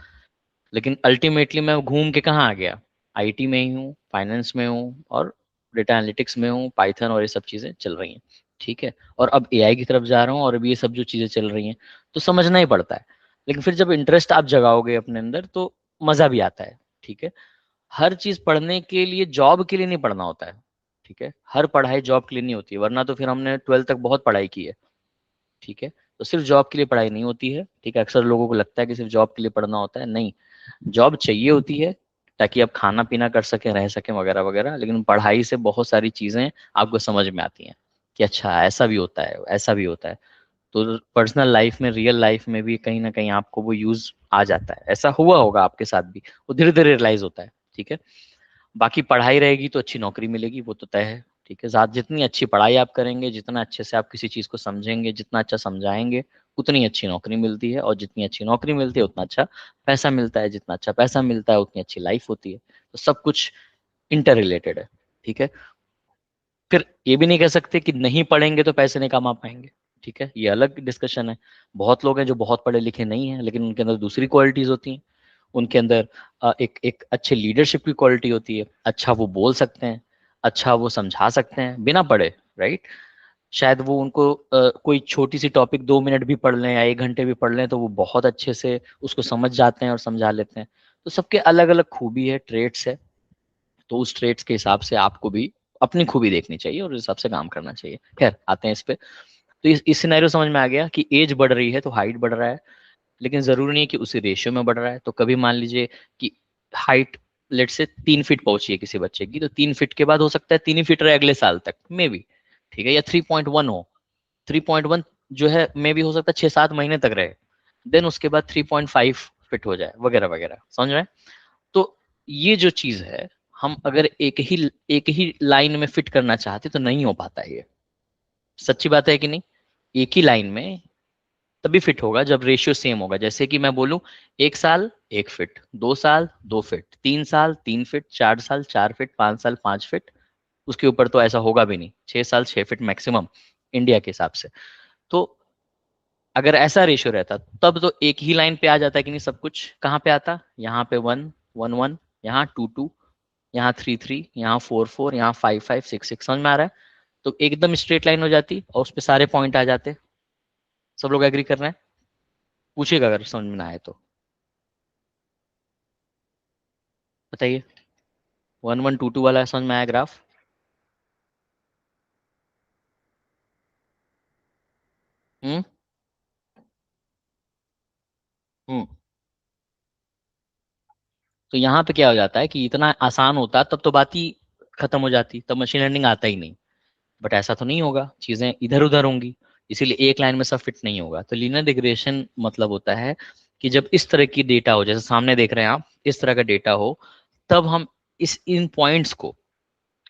लेकिन अल्टीमेटली मैं घूम के कहाँ आ गया, आईटी में ही हूँ, फाइनेंस में हूँ, और डेटा एनालिटिक्स में हूँ, पाइथन और ये सब चीज़ें चल रही हैं। ठीक है, और अब एआई की तरफ जा रहा हूँ, और अब ये सब जो चीज़ें चल रही हैं, तो समझना ही पड़ता है। लेकिन फिर जब इंटरेस्ट आप जगाओगे अपने अंदर तो मज़ा भी आता है। ठीक है, हर चीज़ पढ़ने के लिए, जॉब के लिए नहीं पढ़ना होता है। ठीक है, हर पढ़ाई जॉब के लिए नहीं होती है, वरना तो फिर हमने 12th तक बहुत पढ़ाई की है। ठीक है, तो सिर्फ जॉब के लिए पढ़ाई नहीं होती है। ठीक है, अक्सर लोगों को लगता है कि सिर्फ जॉब के लिए पढ़ना होता है, नहीं, जॉब चाहिए होती है ताकि आप खाना पीना कर सकें, रह सकें, वगैरह वगैरह, लेकिन पढ़ाई से बहुत सारी चीज़ें आपको समझ में आती हैं कि अच्छा ऐसा भी होता है, ऐसा भी होता है। तो पर्सनल लाइफ में, रियल लाइफ में भी कहीं ना कहीं आपको वो यूज आ जाता है, ऐसा हुआ होगा आपके साथ भी, वो धीरे धीरे रियलाइज होता है। ठीक है, बाकी पढ़ाई रहेगी तो अच्छी नौकरी मिलेगी, वो तो तय है। ठीक है, जितनी अच्छी पढ़ाई आप करेंगे, जितना अच्छे से आप किसी चीज़ को समझेंगे, जितना अच्छा समझाएंगे, उतनी अच्छी नौकरी मिलती है, और जितनी अच्छी नौकरी मिलती है उतना अच्छा पैसा मिलता है, जितना अच्छा पैसा मिलता है उतनी अच्छी लाइफ होती है। तो सब कुछ इंटर रिलेटेड है, ठीक है। फिर ये भी नहीं कह सकते कि नहीं पढ़ेंगे तो पैसे नहीं कमा पाएंगे, ठीक है, ये अलग डिस्कशन है। बहुत लोग हैं जो बहुत पढ़े लिखे नहीं हैं, लेकिन उनके अंदर दूसरी क्वालिटीज होती हैं। उनके अंदर एक एक अच्छे लीडरशिप की क्वालिटी होती है, अच्छा वो बोल सकते हैं, अच्छा वो समझा सकते हैं बिना पढ़े, राइट। शायद वो उनको कोई छोटी सी टॉपिक 2 मिनट भी पढ़ लें या 1 घंटे भी पढ़ लें तो वो बहुत अच्छे से उसको समझ जाते हैं और समझा लेते हैं। तो सबके अलग अलग खूबी है, ट्रेट्स है। तो उस ट्रेट्स के हिसाब से आपको भी अपनी खूबी देखनी चाहिए और उस हिसाब से काम करना चाहिए। खैर आते हैं इस पे। तो इस सिनेरियो समझ में आ गया कि एज बढ़ रही है तो हाइट बढ़ रहा है, लेकिन जरूरी नहीं है कि उसी रेशियो में बढ़ रहा है। तो कभी मान लीजिए कि हाइट लेट से 3 फीट पहुंची है किसी बच्चे की, तो 3 फीट के बाद हो सकता है 3 ही फीट रहे अगले साल तक, मे बी, ठीक है, या 3.1 हो। 3.1 जो है मे भी हो सकता है 6-7 महीने तक रहे, देन उसके बाद 3.5 फीट हो जाए, वगैरह वगैरह, समझ रहे हैं। तो ये जो चीज है, हम अगर एक ही लाइन में फिट करना चाहते तो नहीं हो पाता है ये। सच्ची बात है कि नहीं। एक ही लाइन में तभी फिट होगा जब रेशियो सेम होगा। जैसे कि मैं बोलूं 1 साल 1 फीट, 2 साल 2 फीट, 3 साल 3 फीट, 4 साल 4 फीट, 5 साल 5 फीट, उसके ऊपर तो ऐसा होगा भी नहीं, 6 साल 6 फीट मैक्सिमम इंडिया के हिसाब से। तो अगर ऐसा रेशियो रहता तब तो एक ही लाइन पे आ जाता है कि नहीं, सब कुछ कहाँ पे आता, यहाँ पे 1 1 1, यहाँ 2 2, यहाँ 3 3, यहाँ 4 4, यहाँ 5 5 6 6, समझ में आ रहा है। तो एकदम स्ट्रेट लाइन हो जाती और उस पर सारे पॉइंट आ जाते। सब लोग एग्री कर रहे हैं। पूछिएगा अगर समझ में ना आए तो बताइए। 1 1 2 2 वाला समझ में आया ग्राफ। हम्म। हम्म। तो यहाँ पे क्या हो जाता है कि इतना आसान होता तब तो बात ही खत्म हो जाती, तब मशीन लर्निंग आता ही नहीं। बट ऐसा तो नहीं होगा, चीजें इधर उधर होंगी, इसीलिए एक लाइन में सब फिट नहीं होगा। तो लीनियर रिग्रेशन मतलब होता है कि जब इस तरह की डेटा हो, जैसे सामने देख रहे हैं आप, इस तरह का डेटा हो, तब हम इन पॉइंट्स को,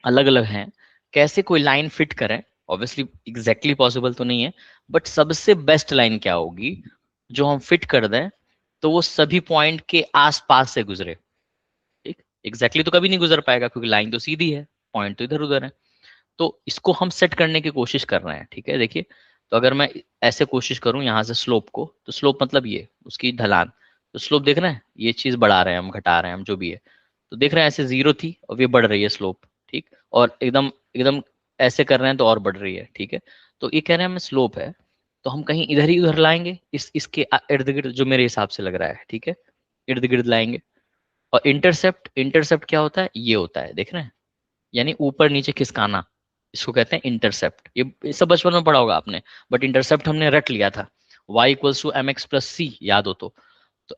अलग अलग हैं, कैसे कोई लाइन फिट करें। ऑब्वियसली एग्जैक्टली पॉसिबल तो नहीं है, बट सबसे बेस्ट लाइन क्या होगी जो हम फिट कर दें तो वो सभी पॉइंट के आसपास से गुजरे। ठीक, एग्जैक्टली तो कभी नहीं गुजर पाएगा क्योंकि लाइन तो सीधी है, पॉइंट तो इधर उधर है। तो इसको हम सेट करने की कोशिश कर रहे हैं, ठीक है। देखिए, तो अगर मैं ऐसे कोशिश करूं यहाँ से स्लोप को, तो स्लोप मतलब ये उसकी ढलान, तो स्लोप देख रहे हैं, ये चीज बढ़ा रहे हैं हम, घटा रहे हैं हम, जो भी है। तो देख रहे हैं ऐसे 0 थी और ये बढ़ रही है स्लोप, ठीक। और एकदम एकदम ऐसे कर रहे हैं तो और बढ़ रही है, ठीक है। तो ये कह रहे हैं हमें स्लोप है, तो हम कहीं इधर ही उधर लाएंगे, इसके इर्द गिर्द, जो मेरे हिसाब से लग रहा है, ठीक है, इर्द गिर्द लाएंगे। और इंटरसेप्ट, इंटरसेप्ट क्या होता है, ये होता है, देख रहे हैं, यानी ऊपर नीचे खिसकाना, इसको कहते हैं इंटरसेप्ट। ये सब बचपन में पढ़ा होगा आपने, बट इंटरसेप्ट हमने रट लिया था। y equals to m x plus c, याद हो तो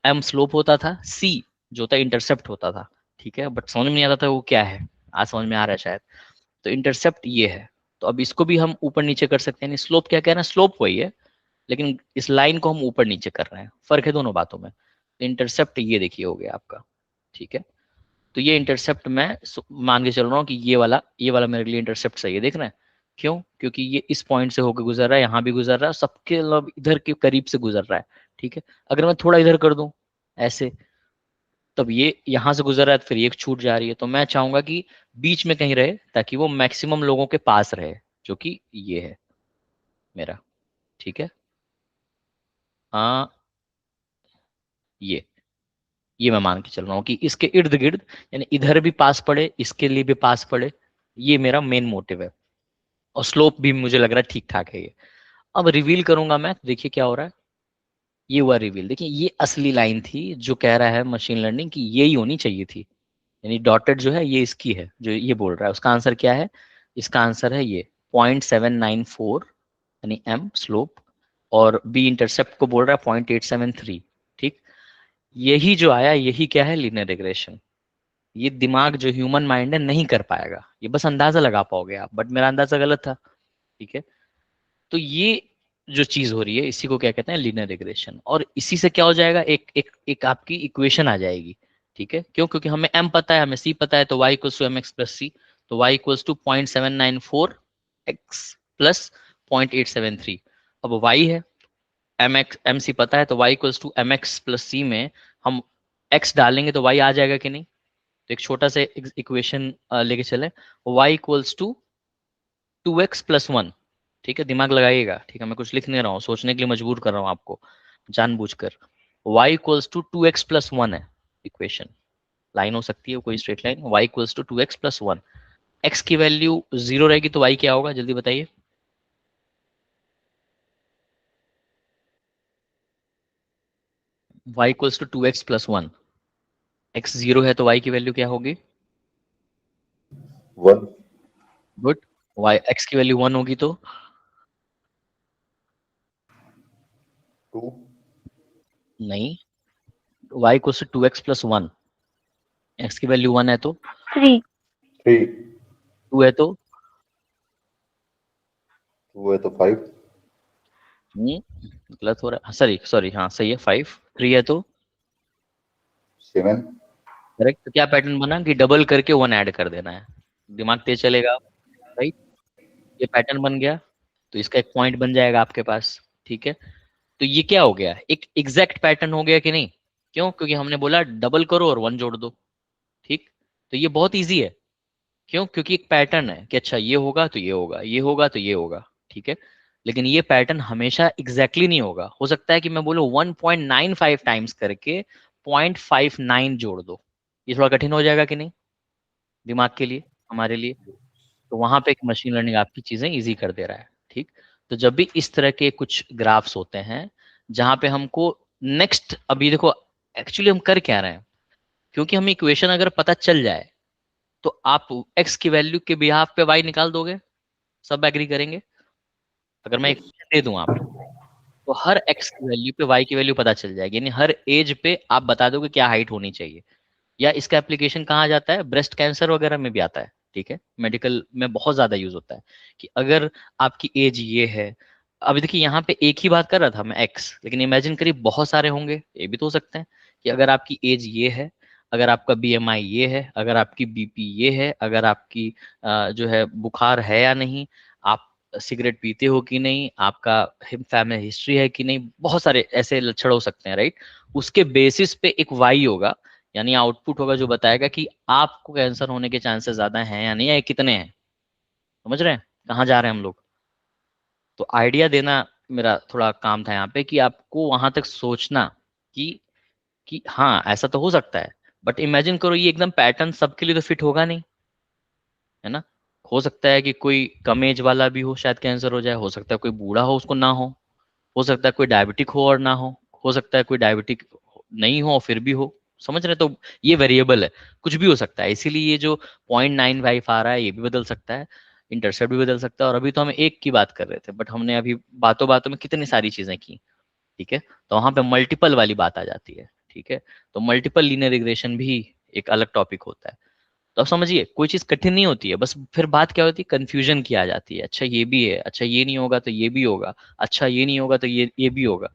m स्लोप होता था, c जो होता है इंटरसेप्ट होता था, ठीक है। बट समझ में नहीं आता था वो क्या है, आज समझ में आ रहा है शायद। तो इंटरसेप्ट ये है। तो अब इसको भी हम ऊपर नीचे कर सकते हैं। स्लोप क्या कह रहे हैं, स्लोप वही है, लेकिन इस लाइन को हम ऊपर नीचे कर रहे हैं, फर्क है दोनों बातों में। इंटरसेप्ट ये देखिए हो गया आपका, ठीक है। तो ये इंटरसेप्ट मैं मान के चल रहा हूँ कि ये वाला मेरे लिए इंटरसेप्ट सही है, देख रहे हैं। क्यों, क्योंकि ये इस पॉइंट से होकर गुजर रहा है, यहाँ भी गुजर रहा है, सबके मतलब इधर के करीब से गुजर रहा है, ठीक है। अगर मैं थोड़ा इधर कर दूं ऐसे, तब ये यहाँ से गुजर रहा है तो फिर ये छूट जा रही है। तो मैं चाहूंगा कि बीच में कहीं रहे ताकि वो मैक्सिमम लोगों के पास रहे, जो कि ये है मेरा, ठीक है। हाँ, ये ये मैं मान के चल रहा हूँ कि इसके इर्द गिर्द, यानी इधर भी पास पड़े, इसके लिए भी पास पड़े, ये मेरा मेन मोटिव है। और स्लोप भी मुझे लग रहा है ठीक ठाक है ये। अब रिवील करूंगा मैं, तो देखिए क्या हो रहा है। ये हुआ रिवील, देखिए ये असली लाइन थी जो कह रहा है मशीन लर्निंग की यही होनी चाहिए थी। यानी डॉटेड जो है ये इसकी है, जो ये बोल रहा है उसका आंसर क्या है। इसका आंसर है ये 0.794, यानी एम स्लोप, और बी इंटरसेप्ट को बोल रहा है 0.873, ठीक। यही जो आया यही क्या है, लीनियर रिग्रेशन। ये दिमाग जो ह्यूमन माइंड है नहीं कर पाएगा, ये बस अंदाजा लगा पाओगे आप, बट मेरा अंदाजा गलत था, ठीक है। तो ये जो चीज हो रही है इसी को क्या कहते हैं, लीनियर रिग्रेशन। और इसी से क्या हो जाएगा, एक एक एक आपकी इक्वेशन आ जाएगी, ठीक है। क्यों, क्योंकि हमें m पता है, हमें c पता है, तो y equals to m x plus c. तो y equals to 0.794 x plus 0.873। अब y है, एम एक्स एम सी पता है, तो y equals to m x plus c में हम x डालेंगे तो y आ जाएगा कि नहीं। तो एक छोटा सा इक्वेशन लेके चले, y इक्वल्स टू 2x+1। ठीक है, दिमाग लगाइएगा, ठीक है, मैं कुछ लिख नहीं रहा हूँ, सोचने के लिए मजबूर कर रहा हूँ आपको जानबूझकर। y इक्वल्स टू 2x+1 है इक्वेशन, लाइन हो सकती है कोई straight line. y equals to 2x+1, x की वैल्यू 0 रहेगी तो y क्या होगा, जल्दी बताइए। y equals to 2x+1, x 0 है तो y की वैल्यू क्या होगी, 1। गुड। y x की वैल्यू 1 होगी तो 2। नहीं, y equals to 2x+1, x की वैल्यू 1 है तो 3, 3। 2 है तो 2 है तो 5। गलत हो रहा है, सॉरी सॉरी, हाँ सही है 5। 3 है तो 7। करेक्ट। तो क्या पैटर्न बना कि डबल करके 1 ऐड कर देना है, दिमाग तेज चलेगा, राइट। ये पैटर्न बन गया, तो इसका एक पॉइंट बन जाएगा आपके पास। ठीक है, तो ये क्या हो गया, एक एग्जैक्ट पैटर्न हो गया कि नहीं। क्यों, क्योंकि हमने बोला डबल करो और 1 जोड़ दो। ठीक, तो ये बहुत ईजी है। क्यों, क्योंकि एक पैटर्न है कि अच्छा ये होगा तो ये होगा, ये होगा तो ये होगा। ठीक है, लेकिन ये पैटर्न हमेशा एग्जैक्टली नहीं होगा, हो सकता है कि मैं बोलूं 1.95 टाइम्स करके 0.59 जोड़ दो। ये थोड़ा कठिन हो जाएगा कि नहीं दिमाग के लिए, हमारे लिए। तो वहां पे एक मशीन लर्निंग आपकी चीजें इजी कर दे रहा है। ठीक, तो जब भी इस तरह के कुछ ग्राफ्स होते हैं जहां पे हमको नेक्स्ट, अभी देखो एक्चुअली हम कर क्या रहे हैं, क्योंकि हमें इक्वेशन अगर पता चल जाए तो आप x की वैल्यू के बिहाफ पे y निकाल दोगे, सब एग्री करेंगे। अगर मैं यस। इक्वेशन दे दूं आपको, तो हर x की वैल्यू पे y की वैल्यू पता चल जाएगी, यानी हर एज पे आप बता दोगे क्या हाइट होनी चाहिए। या इसका एप्लीकेशन कहाँ जाता है, ब्रेस्ट कैंसर वगैरह में भी आता है। ठीक है, मेडिकल में बहुत ज्यादा यूज होता है कि अगर आपकी एज ये है, अभी देखिए यहाँ पे एक ही बात कर रहा था मैं एक्स, लेकिन इमेजिन करिए बहुत सारे होंगे, ये भी तो हो सकते हैं कि अगर आपकी एज ये है, अगर आपका बीएमआई ये है, अगर आपकी बीपी ये है, अगर आपकी जो है बुखार है या नहीं, आप सिगरेट पीते हो कि नहीं, आपका फैमिली हिस्ट्री है कि नहीं, बहुत सारे ऐसे लक्षण हो सकते हैं, राइट। उसके बेसिस पे एक वाई होगा, यानी आउटपुट होगा जो बताएगा कि आपको कैंसर होने के चांसेस ज्यादा हैं या नहीं, या कितने हैं। समझ रहे हैं कहाँ जा रहे हैं हम लोग। तो आइडिया देना मेरा थोड़ा काम था यहाँ पे, कि आपको वहां तक सोचना कि हाँ ऐसा तो हो सकता है, बट इमेजिन करो ये एकदम पैटर्न सबके लिए तो फिट होगा नहीं, है ना। हो सकता है कि कोई कम एज वाला भी हो शायद कैंसर हो जाए, हो सकता है कोई बूढ़ा हो उसको ना हो सकता है कोई डायबिटिक हो और ना हो सकता है कोई डायबिटिक नहीं हो और फिर भी हो। समझ रहे, तो ये वेरिएबल है, कुछ भी हो सकता है। इसीलिए ये जो 0.95 आ रहा है ये भी बदल सकता है, इंटरसेप्ट भी बदल सकता है। और अभी तो हम एक की बात कर रहे थे, बट हमने अभी बातों बातों में कितनी सारी चीजें की। ठीक है, तो वहां पे मल्टीपल वाली बात आ जाती है। ठीक है, तो मल्टीपल लीनियर रिग्रेशन भी एक अलग टॉपिक होता है। तो अब समझिए कोई चीज कठिन नहीं होती है, बस फिर बात क्या होती है, कंफ्यूजन की आ जाती है। अच्छा ये भी है, अच्छा ये नहीं होगा तो ये भी होगा, अच्छा ये नहीं होगा तो ये भी होगा।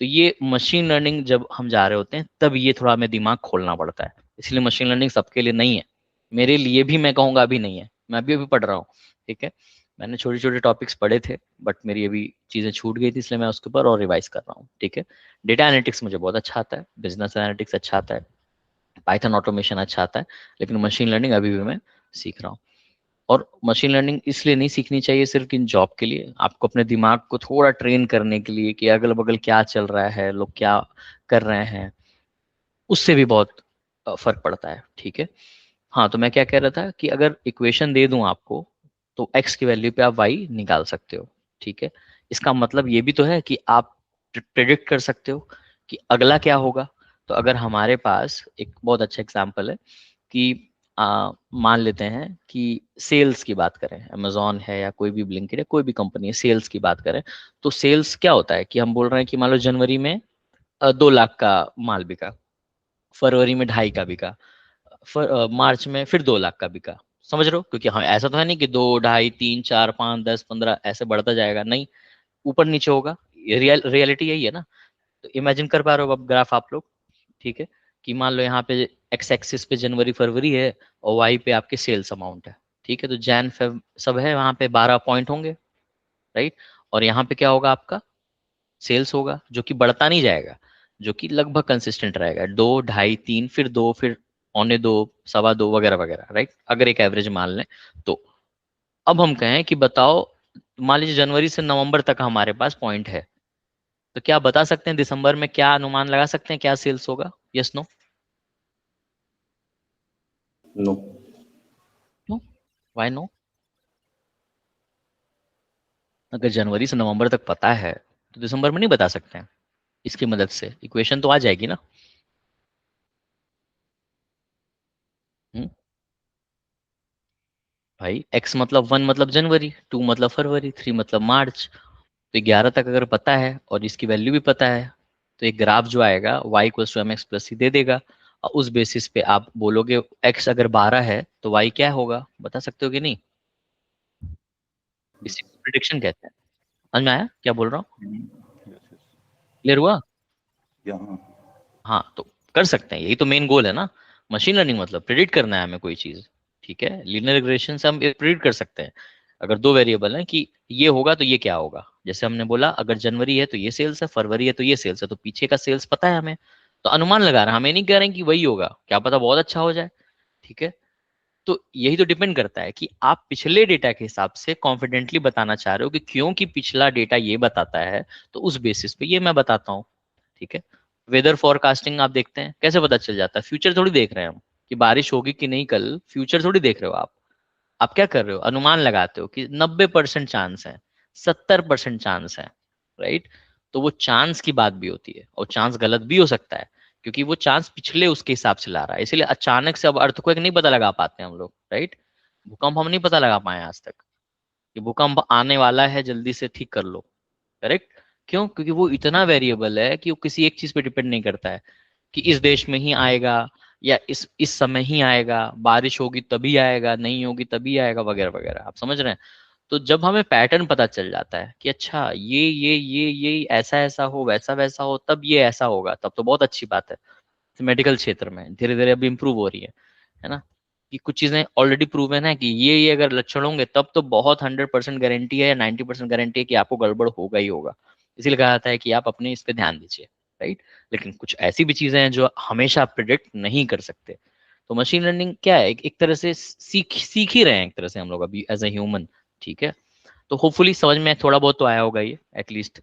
तो ये मशीन लर्निंग जब हम जा रहे होते हैं तब ये थोड़ा हमें दिमाग खोलना पड़ता है। इसलिए मशीन लर्निंग सबके लिए नहीं है, मेरे लिए भी मैं कहूँगा अभी नहीं है, मैं अभी अभी पढ़ रहा हूँ। ठीक है, मैंने छोटे छोटे टॉपिक्स पढ़े थे, बट मेरी अभी चीज़ें छूट गई थी, इसलिए मैं उसके ऊपर और रिवाइज कर रहा हूँ। ठीक है, डेटा एनालिटिक्स मुझे बहुत अच्छा आता है, बिजनेस एनालिटिक्स अच्छा आता है, पाइथन ऑटोमेशन अच्छा आता है, लेकिन मशीन लर्निंग अभी भी मैं सीख रहा हूँ। और मशीन लर्निंग इसलिए नहीं सीखनी चाहिए सिर्फ इन जॉब के लिए, आपको अपने दिमाग को थोड़ा ट्रेन करने के लिए कि अगल बगल क्या चल रहा है, लोग क्या कर रहे हैं, उससे भी बहुत फर्क पड़ता है। ठीक है, हाँ तो मैं क्या कह रहा था कि अगर इक्वेशन दे दूं आपको, तो x की वैल्यू पे आप y निकाल सकते हो। ठीक है, इसका मतलब ये भी तो है कि आप प्रिडिक्ट कर सकते हो कि अगला क्या होगा। तो अगर हमारे पास एक बहुत अच्छा एग्जांपल है कि मान लेते हैं कि सेल्स की बात करें, अमेजोन है या कोई भी ब्लिंकिट है, कोई भी कंपनी है, सेल्स की बात करें, तो सेल्स क्या होता है कि हम बोल रहे हैं कि मान लो जनवरी में 2 लाख का माल बिका, फरवरी में 2.5 का बिका, मार्च में फिर 2 लाख का बिका। समझ रहे हो, क्योंकि हाँ ऐसा तो है नहीं कि 2, 2.5, 3, 4, 5, 10, 15 ऐसे बढ़ता जाएगा, नहीं, ऊपर नीचे होगा। रियलिटी यही है ना। तो इमेजिन कर पा रहे हो अब ग्राफ आप लोग। ठीक है, कि मान लो यहाँ पे एक्स एक्सिस पे जनवरी फरवरी है और वाई पे आपके सेल्स अमाउंट है। ठीक है, तो जैन फेब सब है, वहाँ पे 12 पॉइंट होंगे, राइट। और यहाँ पे क्या होगा आपका सेल्स होगा जो कि बढ़ता नहीं जाएगा, जो कि लगभग कंसिस्टेंट रहेगा, 2, ढाई, 3, फिर 2, फिर पौने 2, सवा 2 वगैरह वगैरह, राइट, अगर एक एवरेज मान लें तो। अब हम कहें कि बताओ, मान लीजिए जनवरी से नवंबर तक हमारे पास पॉइंट है, तो क्या बता सकते हैं दिसंबर में क्या अनुमान लगा सकते हैं क्या सेल्स होगा? Yes no? No. No? Why no? अगर जनवरी से नवंबर तक पता है तो दिसंबर में नहीं बता सकते हैं? इसकी मदद से इक्वेशन तो आ जाएगी ना। हम्म? भाई x मतलब 1 मतलब जनवरी, 2 मतलब फरवरी, 3 मतलब मार्च। तो 11 तक अगर पता है और इसकी वैल्यू भी पता है, तो एक ग्राफ जो आएगा y equals to mx plus c दे देगा, और उस बेसिस पे आप बोलोगे x अगर 12 है तो y क्या होगा, बता सकते हो कि नहीं? इसी को प्रिडिक्शन कहते हैं। समझ में आया क्या बोल रहा हूँ? Yes yes. क्लियर हुआ? यहाँ। हाँ, तो कर सकते हैं, यही तो मेन गोल है ना। मशीन लर्निंग मतलब प्रिडिक्ट करना है हमें कोई चीज, ठीक है। लीनियर रिग्रेशन से हम प्रिडिक्ट कर सकते हैं, अगर दो वेरिएबल हैं कि ये होगा तो ये क्या होगा। जैसे हमने बोला अगर जनवरी है तो ये सेल्स है, फरवरी है तो ये सेल्स है, तो पीछे का सेल्स पता है हमें, तो अनुमान लगा रहे हैं, हमें नहीं कह रहे हैं कि वही होगा, क्या पता बहुत अच्छा हो जाए, ठीक है। तो यही तो डिपेंड करता है कि आप पिछले डेटा के हिसाब से कॉन्फिडेंटली बताना चाह रहे हो कि क्योंकि पिछला डेटा ये बताता है, तो उस बेसिस पे ये मैं बताता हूँ, ठीक है। वेदर फोरकास्टिंग आप देखते हैं कैसे पता चल जाता है, फ्यूचर थोड़ी देख रहे हैं हम कि बारिश होगी कि नहीं कल, फ्यूचर थोड़ी देख रहे हो आप क्या कर रहे हो, अनुमान लगाते हो कि 90% चांस है, 70% चांस है, राइट। तो वो चांस की बात भी होती है, और चांस गलत भी हो सकता है, क्योंकि वो चांस पिछले उसके हिसाब से ला रहा है, इसलिए अचानक से अब अर्थक्वेक नहीं पता लगा पाते हम लोग, राइट। भूकंप हम नहीं पता लगा पाए आज तक कि भूकंप आने वाला है, जल्दी से ठीक कर लो, करेक्ट। क्यों? क्योंकि वो इतना वेरिएबल है कि वो किसी एक चीज पे डिपेंड नहीं करता है कि इस देश में ही आएगा या इस समय ही आएगा, बारिश होगी तभी आएगा, नहीं होगी तभी आएगा, वगैरह वगैरह, आप समझ रहे हैं। तो जब हमें पैटर्न पता चल जाता है कि अच्छा ये ऐसा ऐसा हो, वैसा वैसा हो, तब ये ऐसा होगा, तब तो बहुत अच्छी बात है। तो मेडिकल क्षेत्र में धीरे धीरे अभी इम्प्रूव हो रही है ना, कि कुछ चीजें ऑलरेडी प्रूवन है कि ये अगर लक्षण होंगे तब तो बहुत 100% गारंटी है या 90% गारंटी है कि आपको गड़बड़ होगा ही होगा। इसीलिए कहा जाता है कि आप अपने इस पे ध्यान दीजिए, राइट। लेकिन कुछ ऐसी भी चीजें हैं जो हमेशा प्रिडिक्ट नहीं कर सकते। तो मशीन लर्निंग क्या है, एक तरह से सीख ही रहे हैं एक तरह से हम लोग अभी एज ए ह्यूमन, ठीक है। तो होपफुली समझ में थोड़ा बहुत तो आया होगा, ये एटलीस्ट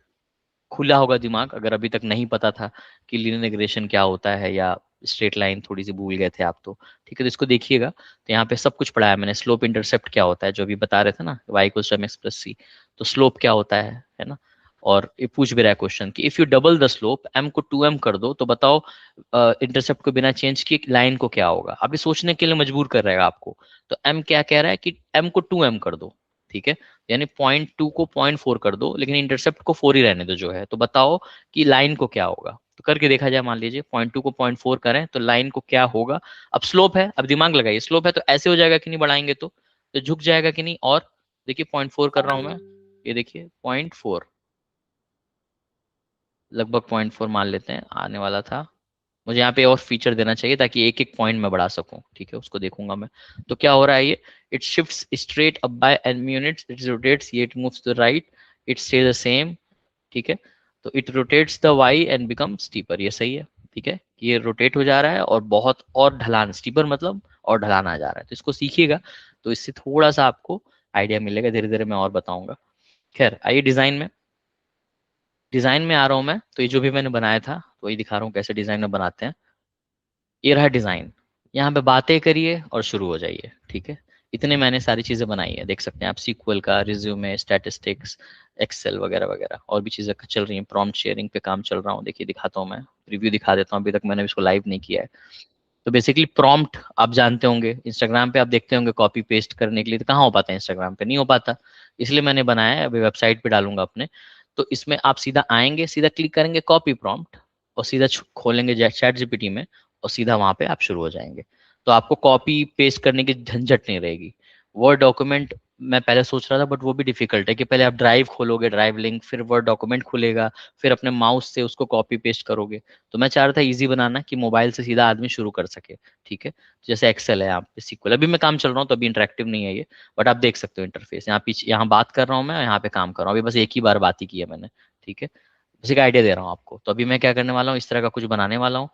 खुला होगा दिमाग, अगर अभी तक नहीं पता था कि लीनियर रिग्रेशन क्या होता है या स्ट्रेट लाइन थोड़ी सी भूल गए थे आप तो, ठीक है। तो इसको देखिएगा, तो यहाँ पे सब कुछ पढ़ाया मैंने, स्लोप इंटरसेप्ट क्या होता है जो अभी बता रहे थे ना, y equals to mx plus c, तो स्लोप क्या होता है ना। और ये पूछ भी रहा है क्वेश्चन कि if U double the slope, m को 2m कर दो, तो बताओ इंटरसेप्ट को बिना चेंज किए लाइन को क्या होगा। अभी सोचने के लिए मजबूर कर रहेगा आपको। तो m क्या कह रहा है कि m को 2m कर दो, ठीक है, यानी 0.2 को 0.4 कर दो, लेकिन इंटरसेप्ट को 4 ही रहने दो जो है, तो बताओ कि लाइन को क्या होगा। तो करके देखा जाए, मान लीजिए 0.2 को 0.4 करें तो लाइन को क्या होगा। अब स्लोप है, अब दिमाग लगाइए, स्लोप है तो ऐसे हो जाएगा कि नहीं, बढ़ाएंगे तो झुक जाएगा कि नहीं। और देखिए 0.4 कर रहा हूं मैं, ये देखिए 0.4, लगभग 0.4 मान लेते हैं आने वाला था। मुझे यहाँ पे और फीचर देना चाहिए ताकि एक एक पॉइंट में बढ़ा सकूं, ठीक है, उसको देखूंगा मैं। तो क्या हो रहा है ये, it shifts straight up by n units, it rotates, ये it moves to the right, it stay the same, ठीक है। तो it rotates the y and become steeper, ये सही है, ठीक है। ये रोटेट हो जा रहा है और बहुत और ढलान, स्टीपर मतलब और ढलान आ जा रहा है, तो इसको सीखिएगा, तो इससे थोड़ा सा आपको आइडिया मिलेगा, धीरे धीरे मैं और बताऊंगा। खैर आइए डिजाइन में, डिजाइन में आ रहा हूँ मैं। तो ये जो भी मैंने बनाया था तो वही दिखा रहा हूँ कैसे डिजाइन में बनाते हैं। ये रहा डिजाइन, यहाँ पे बातें करिए और शुरू हो जाइए, ठीक है। इतने मैंने सारी चीजें बनाई है, देख सकते हैं आप, सीक्वल का रिज्यूमे, स्टैटिस्टिक्स, एक्सेल वगैरह वगैरह, और भी चीजें चल रही हैं, प्रॉम्प्ट शेयरिंग पे काम चल रहा हूँ। देखिए दिखाता हूँ मैं, रिव्यू दिखा देता हूँ, अभी तक मैंने इसको लाइव नहीं किया है। तो बेसिकली प्रॉम्प्ट आप जानते होंगे, इंस्टाग्राम पे आप देखते होंगे कॉपी पेस्ट करने के लिए, तो कहाँ हो पाता है, इंस्टाग्राम पे नहीं हो पाता, इसलिए मैंने बनाया है, अभी वेबसाइट पे डालूंगा अपने। तो इसमें आप सीधा आएंगे, सीधा क्लिक करेंगे कॉपी प्रॉम्प्ट, और सीधा खोलेंगे चैट जीपीटी में, और सीधा वहां पे आप शुरू हो जाएंगे। तो आपको कॉपी पेस्ट करने की झंझट नहीं रहेगी। वर्ड डॉक्यूमेंट मैं पहले सोच रहा था, बट वो भी डिफिकल्ट है कि पहले आप ड्राइव खोलोगे, ड्राइव लिंक, फिर वर्ड डॉक्यूमेंट खुलेगा, फिर अपने माउस से उसको कॉपी पेस्ट करोगे। तो मैं चाह रहा था इजी बनाना कि मोबाइल से सीधा आदमी शुरू कर सके, ठीक है। तो जैसे एक्सेल है, यहाँ पे सीक्वल अभी मैं काम चल रहा हूँ तो अभी इंटरेक्टिव नहीं है ये, बट आप देख सकते हो इंटरफेस, यहाँ पीछे यहाँ बात कर रहा हूँ मैं, यहाँ पे काम कर रहा हूँ, अभी बस एक ही बार बात ही की है मैंने, ठीक है। इसी का आइडिया दे रहा हूँ आपको। तो अभी मैं क्या करने वाला हूँ, इस तरह का कुछ बनाने वाला हूँ।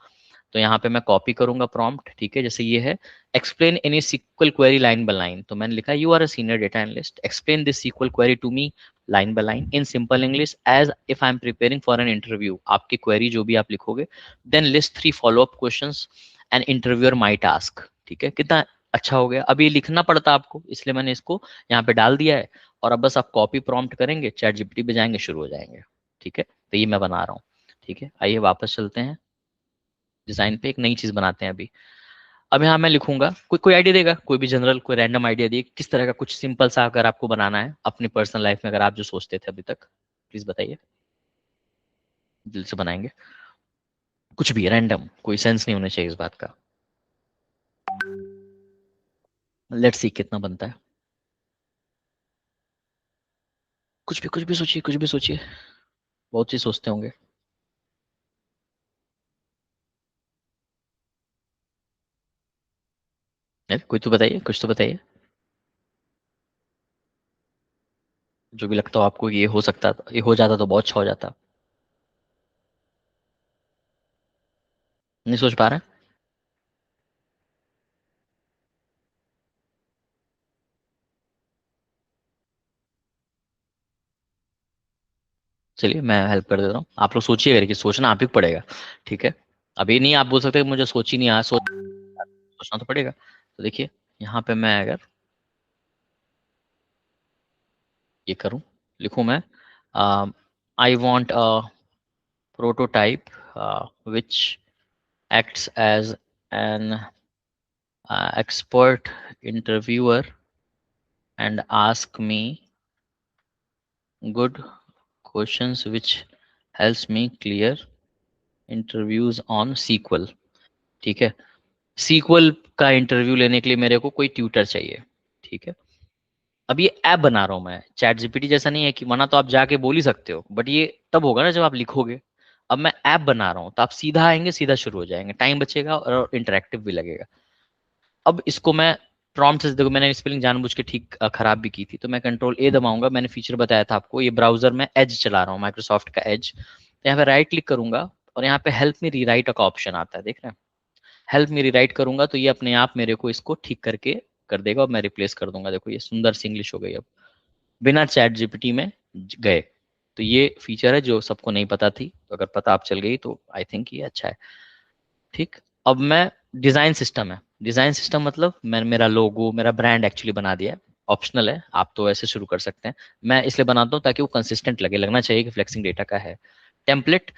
तो यहाँ पे मैं कॉपी करूंगा प्रॉम्प्ट, ठीक है। जैसे ये है, explain any SQL query line by line, तो मैंने लिखा you are a senior data analyst, explain this SQL query to me line by line in simple English as if I am preparing for an interview. आपकी query जो भी आप लिखोगे, then list 3 follow up questions and interviewer might ask. ठीक है, कितना अच्छा हो गया। अब ये लिखना पड़ता आपको, इसलिए मैंने इसको यहाँ पे डाल दिया है। और अब बस आप कॉपी प्रॉम्प्ट करेंगे, चैट जीपीटी पे जाएंगे, शुरू हो जाएंगे। ठीक है, तो ये मैं बना रहा हूँ। ठीक है, आइए वापस चलते हैं डिजाइन पे, एक नई चीज बनाते हैं अभी। अब यहाँ मैं लिखूंगा, कोई कोई आइडिया देगा, कोई भी जनरल कोई रैंडम आइडिया दिए किस तरह का कुछ सिंपल सा अगर आपको बनाना है अपनी पर्सनल लाइफ में, अगर आप जो सोचते थे अभी तक, प्लीज बताइए। दिल से बनाएंगे, कुछ भी रैंडम, कोई सेंस नहीं होना चाहिए इस बात का। लेट्स सी कितना बनता है। कुछ भी सोचिए, कुछ भी सोचिए, बहुत चीज सोचते होंगे। यार कोई तो बताइए, कुछ तो बताइए, जो भी लगता हो आपको ये हो सकता, ये हो जाता तो बहुत अच्छा हो जाता। नहीं सोच पा रहे? चलिए मैं हेल्प कर देता हूँ, आप लोग सोचिए करके, सोचना आप ही को पड़ेगा। ठीक है, अभी नहीं आप बोल सकते कि मुझे सोच ही नहीं आया, सोचना तो पड़ेगा। तो देखिए, यहाँ पे मैं अगर ये करूँ, लिखूँ मैं, I want a prototype which acts as an expert interviewer and ask me good questions which helps me clear interviews on SQL। ठीक है, SQL का इंटरव्यू लेने के लिए मेरे को कोई ट्यूटर चाहिए। ठीक है, अब ये ऐप बना रहा हूँ मैं, चैट जीपीटी जैसा नहीं है कि वरना तो आप जाके बोल ही सकते हो, बट ये तब होगा ना जब आप लिखोगे। अब मैं ऐप बना रहा हूँ, तो आप सीधा आएंगे, सीधा शुरू हो जाएंगे, टाइम बचेगा और इंटरेक्टिव भी लगेगा। अब इसको मैं प्रॉम्प्ट से, देखो मैंने स्पेलिंग जानबूझ के ठीक खराब भी की थी, तो मैं कंट्रोल ए दबाऊंगा। मैंने फीचर बताया था आपको, ये ब्राउजर में एज चला रहा हूँ, माइक्रोसॉफ्ट का एज। तो यहाँ पे राइट क्लिक करूंगा और यहाँ पे हेल्प मी रीराइट का ऑप्शन आता है, देख रहे हैं। हेल्प मी रीराइट करूंगा तो ये अपने आप मेरे को इसको ठीक करके कर देगा और मैं रिप्लेस कर दूंगा। देखो ये सुंदर सी इंग्लिश हो गई अब, बिना चैट जीपीटी में गए। तो ये फीचर है जो सबको नहीं पता थी, तो अगर पता आप चल गई तो आई थिंक ये अच्छा है। ठीक, अब मैं डिजाइन सिस्टम है, डिजाइन सिस्टम मतलब मैं मेरा लोगो, मेरा ब्रांड एक्चुअली बना दिया है। ऑप्शनल है, आप तो ऐसे शुरू कर सकते हैं, मैं इसलिए बनाता हूँ ताकि वो कंसिस्टेंट लगे, लगना चाहिए कि फ्लेक्सिंग डेटा का है। टेम्पलेट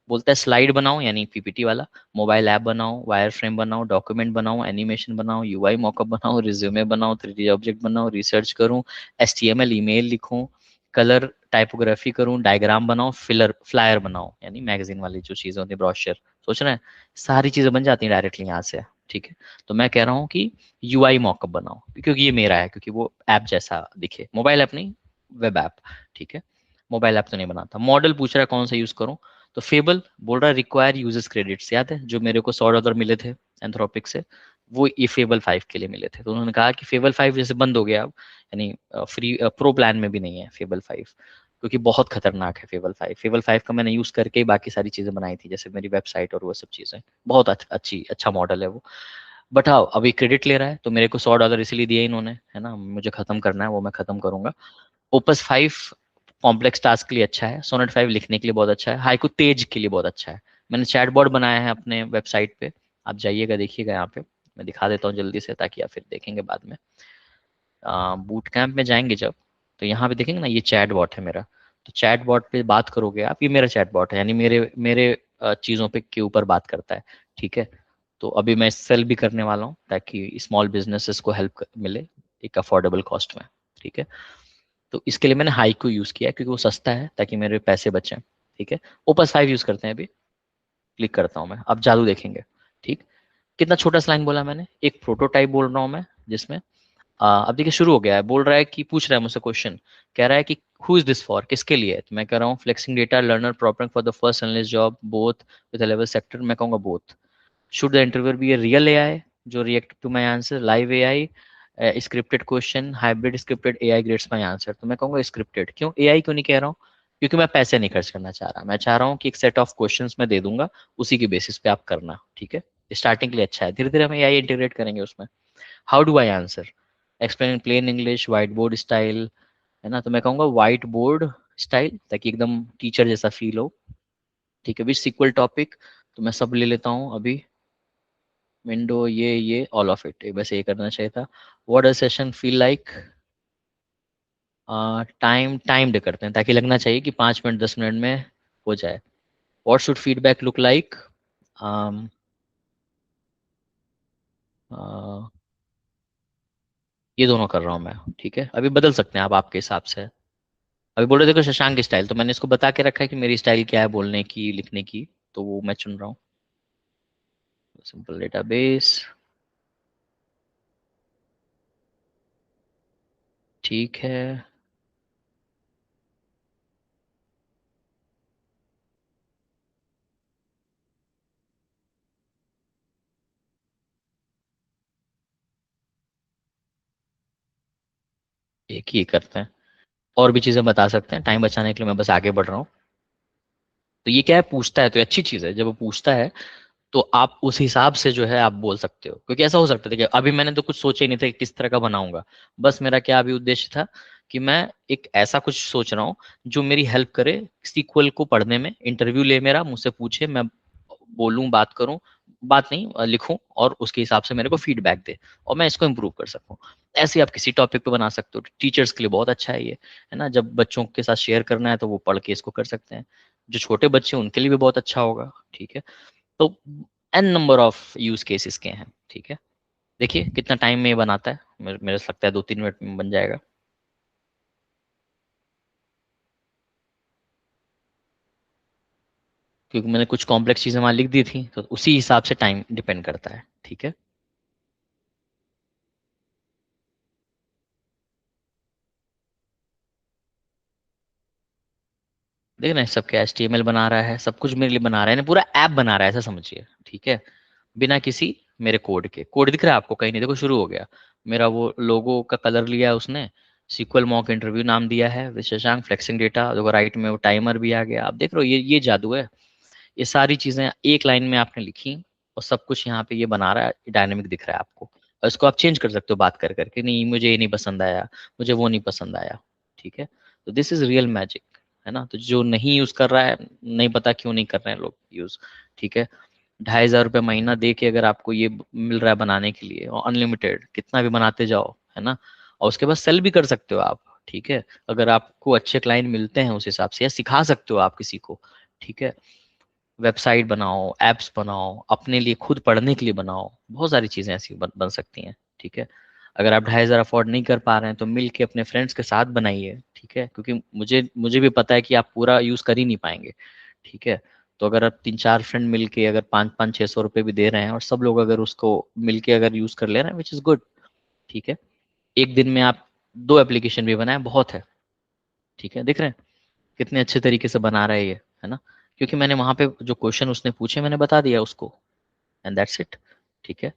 बोलता है स्लाइड बनाओ यानी पीपीटी वाला, मोबाइल ऐप बनाओ, वायर फ्रेम बनाओ, डॉक्यूमेंट बनाओ, एनिमेशन बनाओ, यूआई मॉकअप बनाओ, रिज्यूमे बनाओ, 3D ऑब्जेक्ट बनाओ, रिसर्च करूँ, एचटीएमएल ईमेल लिखूँ, कलर टाइपोग्राफी करूँ, डायग्राम बनाओ, फिलर फ्लायर बनाओ यानी मैगजीन वाली जो चीजें होती है, ब्रोशर, सोच रहे हैं, सारी चीजें बन जाती हैं डायरेक्टली यहाँ से। ठीक है, तो मैं कह रहा हूँ कि यूआई मॉकअप बनाओ, क्योंकि ये मेरा है, क्योंकि वो ऐप जैसा दिखे, मोबाइल ऐप नहीं, वेब ऐप। ठीक है, मोबाइल ऐप तो नहीं बनाता। मॉडल पूछ रहा है कौन सा यूज करूँ, तो फेबल बोल रहा है रिक्वायर यूजर्स क्रेडिट्स, याद है जो मेरे को $100 मिले थे एंथ्रोपिक से, वो ये फेबल 5 के लिए मिले थे। तो उन्होंने कहा कि फेबल 5 जैसे बंद हो गया अब, यानी फ्री प्रो प्लान में भी नहीं है फेबल 5, क्योंकि बहुत खतरनाक है फेबल 5। फेबल 5 का मैंने यूज करके ही बाकी सारी चीजें बनाई थी, जैसे मेरी वेबसाइट और वो सब चीजें, बहुत अच्छा मॉडल है वो। बट हाँ, अभी क्रेडिट ले रहा है, तो मेरे को $100 इसीलिए दिए इन्होंने, है ना, मुझे खत्म करना है, वो मैं खत्म करूंगा। ओपस 5 कॉम्प्लेक्स टास्क के लिए अच्छा है, सोनेट 5 लिखने के लिए बहुत अच्छा है, हाइकू तेज के लिए बहुत अच्छा है। मैंने चैटबॉट बनाया है अपने वेबसाइट पे, आप जाइएगा देखिएगा, यहाँ पे मैं दिखा देता हूँ जल्दी से, ताकि आप फिर देखेंगे बाद में। बूट कैंप में जाएंगे जब, तो यहाँ पे देखेंगे ना, ये चैट बॉट है मेरा। तो चैट बॉट पे बात करोगे आप, ये मेरा चैट बॉट है, यानी मेरे मेरे चीज़ों पे के ऊपर बात करता है। ठीक है, तो अभी मैं सेल भी करने वाला हूँ ताकि स्मॉल बिजनेसेस को हेल्प मिले एक अफोर्डेबल कॉस्ट में। ठीक है, तो इसके लिए मैंने हाइकू यूज़ किया क्योंकि वो सस्ता है, ताकि मेरे पैसे बचें। ठीक है, ओपस 5 यूज़ करते हैं अभी, क्लिक करता हूँ मैं, अब जादू देखेंगे। ठीक, कितना छोटा सा लाइन बोला मैंने, एक प्रोटोटाइप बोल रहा हूँ मैं, जिसमें अब देखिए शुरू हो गया है, बोल रहा है कि पूछ रहा है मुझसे क्वेश्चन, कह रहा है कि हु इज दिस फॉर, किसके लिए है। तो मैं कह रहा हूँ flexing data learner proper for the first analyst job both with level sector, मैं कहूँगा both. Should the interviewer be a real AI जो react to my answer, live AI, scripted question, hybrid scripted AI grades my answer. तो मैं कहूँगा scripted, क्यों AI क्यों नहीं कह रहा हूँ, क्योंकि मैं पैसे नहीं खर्च करना चाह रहा, मैं चाह रहा हूँ कि एक सेट ऑफ क्वेश्चंस मैं दे दूंगा, उसी के बेसिस पे आप करना, ठीक है। स्टार्टिंग के लिए अच्छा है, धीरे धीरे हम एआई इंटीग्रेट करेंगे उसमें। How do I answer, explain in plain English, whiteboard style, है ना। तो मैं कहूँगा व्हाइट बोर्ड स्टाइल, ताकि एकदम टीचर जैसा फील हो, ठीक है। विच सीक्वल टॉपिक, तो मैं सब ले लेता हूँ अभी, विंडो ये ऑल ऑफ इट, बस ये करना चाहिए था। What does session feel like, timed करते हैं ताकि लगना चाहिए कि 5 मिनट 10 मिनट में हो जाए। What should feedback look like, ये दोनों कर रहा हूँ मैं, ठीक है। अभी बदल सकते हैं आप आपके हिसाब से। अभी बोल रहे देखो शशांक स्टाइल, तो मैंने इसको बता के रखा है कि मेरी स्टाइल क्या है बोलने की लिखने की, तो वो मैं चुन रहा हूँ। सिंपल डेटाबेस, ठीक है। एक ही करते हैं, और भी चीजें बता सकते हैं, टाइम बचाने के लिए मैं बस आगे बढ़ रहा हूँ। तो ये क्या है, पूछता है तो ये अच्छी चीज है, जब वो पूछता है तो आप उस हिसाब से जो है आप बोल सकते हो। क्योंकि ऐसा हो सकता है कि अभी मैंने तो कुछ सोचा ही नहीं था कि किस तरह का बनाऊंगा, बस मेरा क्या अभी उद्देश्य था कि मैं एक ऐसा कुछ सोच रहा हूँ जो मेरी हेल्प करे सीक्वल को पढ़ने में। इंटरव्यू ले मेरा, मुझसे पूछे, मैं बोलूं, बात करूं, बात नहीं लिखूं, और उसके हिसाब से मेरे को फीडबैक दे और मैं इसको इम्प्रूव कर सकूं। ऐसे आप किसी टॉपिक पे बना सकते हो, टीचर्स के लिए बहुत अच्छा है ये, है ना। जब बच्चों के साथ शेयर करना है तो वो पढ़ के इसको कर सकते हैं, जो छोटे बच्चे हैं उनके लिए भी बहुत अच्छा होगा, ठीक है। तो n number of use cases के हैं, ठीक है। देखिए कितना टाइम में ये बनाता है, मेरे से लगता है 2-3 मिनट में बन जाएगा। क्योंकि मैंने कुछ कॉम्प्लेक्स चीजें वहां लिख दी थी, तो उसी हिसाब से टाइम डिपेंड करता है, ठीक है। देख रहे हैं सब क्या HTML बना रहा है, सब कुछ मेरे लिए बना रहा है, पूरा ऐप बना रहा है, ऐसा समझिए, ठीक है। बिना किसी मेरे कोड के। कोड दिख रहा है आपको कहीं नहीं, देखो शुरू हो गया मेरा, वो लोगो का कलर लिया है उसने, सीक्वल मॉक इंटरव्यू नाम दिया है, विशेषांक फ्लेक्सिंग डेटा, देखो राइट में वो टाइमर भी आ गया, आप देख रहे हो, ये जादू है। ये सारी चीजें एक लाइन में आपने लिखी, और सब कुछ यहाँ पे ये बना रहा है, डायनेमिक दिख रहा है आपको। और इसको आप चेंज कर सकते हो बात कर करके, नहीं मुझे ये नहीं पसंद आया, मुझे वो नहीं पसंद आया, ठीक है। तो दिस इज रियल मैजिक, है ना। तो जो नहीं यूज कर रहा है, नहीं पता क्यों नहीं कर रहे हैं लोग यूज, ठीक है। 2,500 रुपये महीना दे के अगर आपको ये मिल रहा है बनाने के लिए, और अनलिमिटेड कितना भी बनाते जाओ, है ना। और उसके बाद सेल भी कर सकते हो आप, ठीक है। अगर आपको अच्छे क्लाइंट मिलते हैं उस हिसाब से, या सिखा सकते हो आप किसी को, ठीक है। वेबसाइट बनाओ, एप्स बनाओ, अपने लिए खुद पढ़ने के लिए बनाओ, बहुत सारी चीजें ऐसी बन सकती हैं, ठीक है। अगर आप 2,500 अफोर्ड नहीं कर पा रहे हैं तो मिल के अपने फ्रेंड्स के साथ बनाइए, ठीक है। क्योंकि मुझे भी पता है कि आप पूरा यूज कर ही नहीं पाएंगे, ठीक है। तो अगर आप 3-4 फ्रेंड मिल के अगर 500-600 रुपये भी दे रहे हैं, और सब लोग अगर उसको मिल के अगर यूज कर ले रहे हैं, विच इज गुड, ठीक है। एक दिन में आप 2 एप्लीकेशन भी बनाए, बहुत है, ठीक है। देख रहे हैं कितने अच्छे तरीके से बना रहा है ये, है ना। क्योंकि मैंने वहां पे जो क्वेश्चन उसने पूछे मैंने बता दिया उसको, एंड दैट्स इट, ठीक है।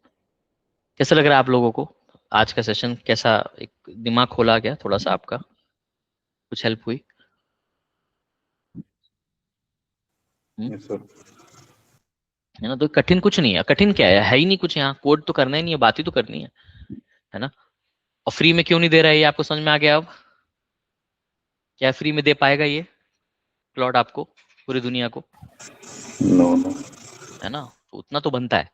कैसा लग रहा है आप लोगों को आज का सेशन, कैसा, एक दिमाग खोला गया थोड़ा सा आपका, कुछ हेल्प हुई? हम्म, यस सर। है ना। तो कठिन कुछ नहीं है, कठिन क्या है ही नहीं कुछ, यहाँ कोड तो करना ही नहीं है, बात ही तो करनी है ना। और फ्री में क्यों नहीं दे रहा है ये आपको समझ में आ गया अब? क्या फ्री में दे पाएगा ये क्लॉड आपको, पूरी दुनिया को, नो नो। है ना। तो उतना तो बनता है।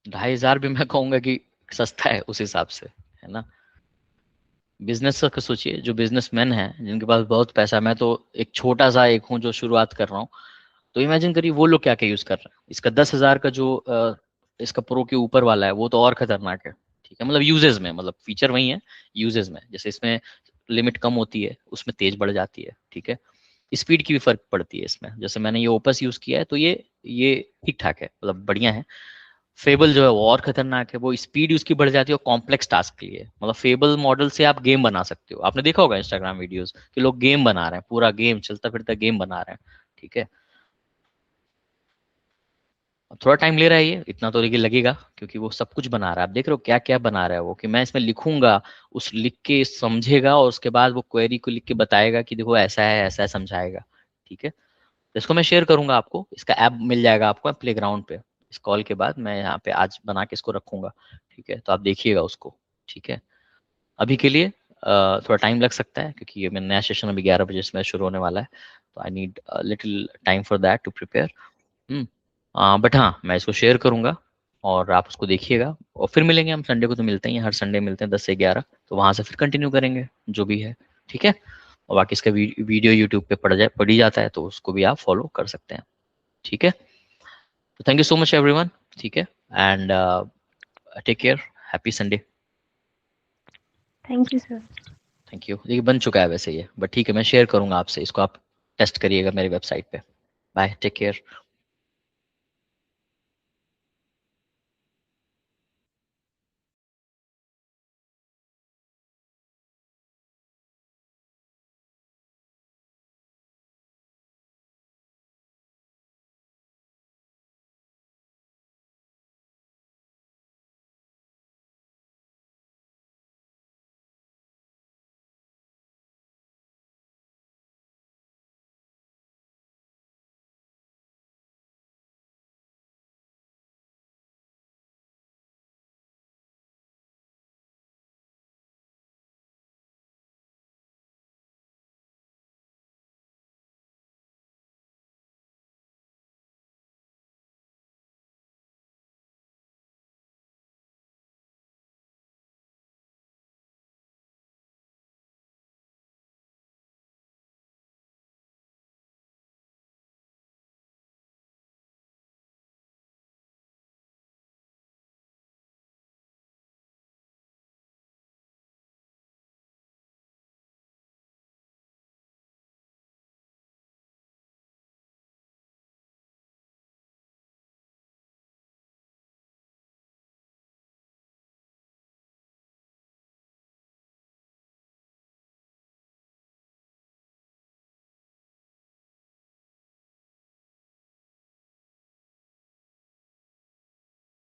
2,500 भी मैं कहूंगा कि सस्ता है उस हिसाब से, है ना। बिजनेस का सोचिए, जो बिजनेसमैन हैं जिनके पास बहुत पैसा है, मैं तो एक छोटा सा एक हूँ जो शुरुआत कर रहा हूँ, तो इमेजिन करिए वो लोग क्या क्या यूज कर रहे हैं। इसका 10,000 का जो इसका प्रो के ऊपर वाला है वो तो और खतरनाक है, ठीक है। मतलब यूजेस में, मतलब फीचर वही है, यूजेस में जैसे इसमें लिमिट कम होती है, उसमें तेज बढ़ जाती है, ठीक है। स्पीड की भी फर्क पड़ती है इसमें, जैसे मैंने ये ओपस यूज किया है तो ये ठीक ठाक है, मतलब बढ़िया है। फेबल जो है वो और खतरनाक है, वो स्पीड उसकी बढ़ जाती है और कॉम्प्लेक्स टास्क के लिए, मतलब फेबल मॉडल से आप गेम बना सकते हो। आपने देखा होगा इंस्टाग्राम वीडियोस कि लोग गेम बना रहे हैं, पूरा गेम चलता फिरता गेम बना रहे हैं, ठीक है। थोड़ा टाइम ले रहा है ये, इतना तो लेकिन लगेगा, क्योंकि वो सब कुछ बना रहा है। आप देख रहे हो क्या क्या बना रहा है वो, कि मैं इसमें लिखूंगा, उस लिख के समझेगा और उसके बाद वो क्वेरी को लिख के बताएगा कि देखो ऐसा है समझाएगा। ठीक है, तो इसको मैं शेयर करूंगा आपको, इसका ऐप मिल जाएगा आपको प्लेग्राउंड पे। इस कॉल के बाद मैं यहाँ पे आज बना के इसको रखूंगा। ठीक है, तो आप देखिएगा उसको। ठीक है, अभी के लिए थोड़ा टाइम लग सकता है, क्योंकि ये मेरा नया सेशन अभी 11 बजे से शुरू होने वाला है, तो I need little time for that to prepare. But हाँ, मैं इसको शेयर करूंगा और आप उसको देखिएगा, और फिर मिलेंगे हम संडे को, तो मिलते ही हैं, हर संडे मिलते हैं 10 से 11, तो वहां से फिर कंटिन्यू करेंगे जो भी है। ठीक है, और बाकी इसका वीडियो यूट्यूब पे पड़ी जाता है, तो उसको भी आप फॉलो कर सकते हैं। ठीक है, तो thank you so much everyone. ठीक है, and take care, happy Sunday. Thank you sir. Thank you. ये बन चुका है वैसे ये, बट ठीक है, मैं शेयर करूंगा आपसे, इसको आप टेस्ट करिएगा मेरी वेबसाइट पे। Bye, take care.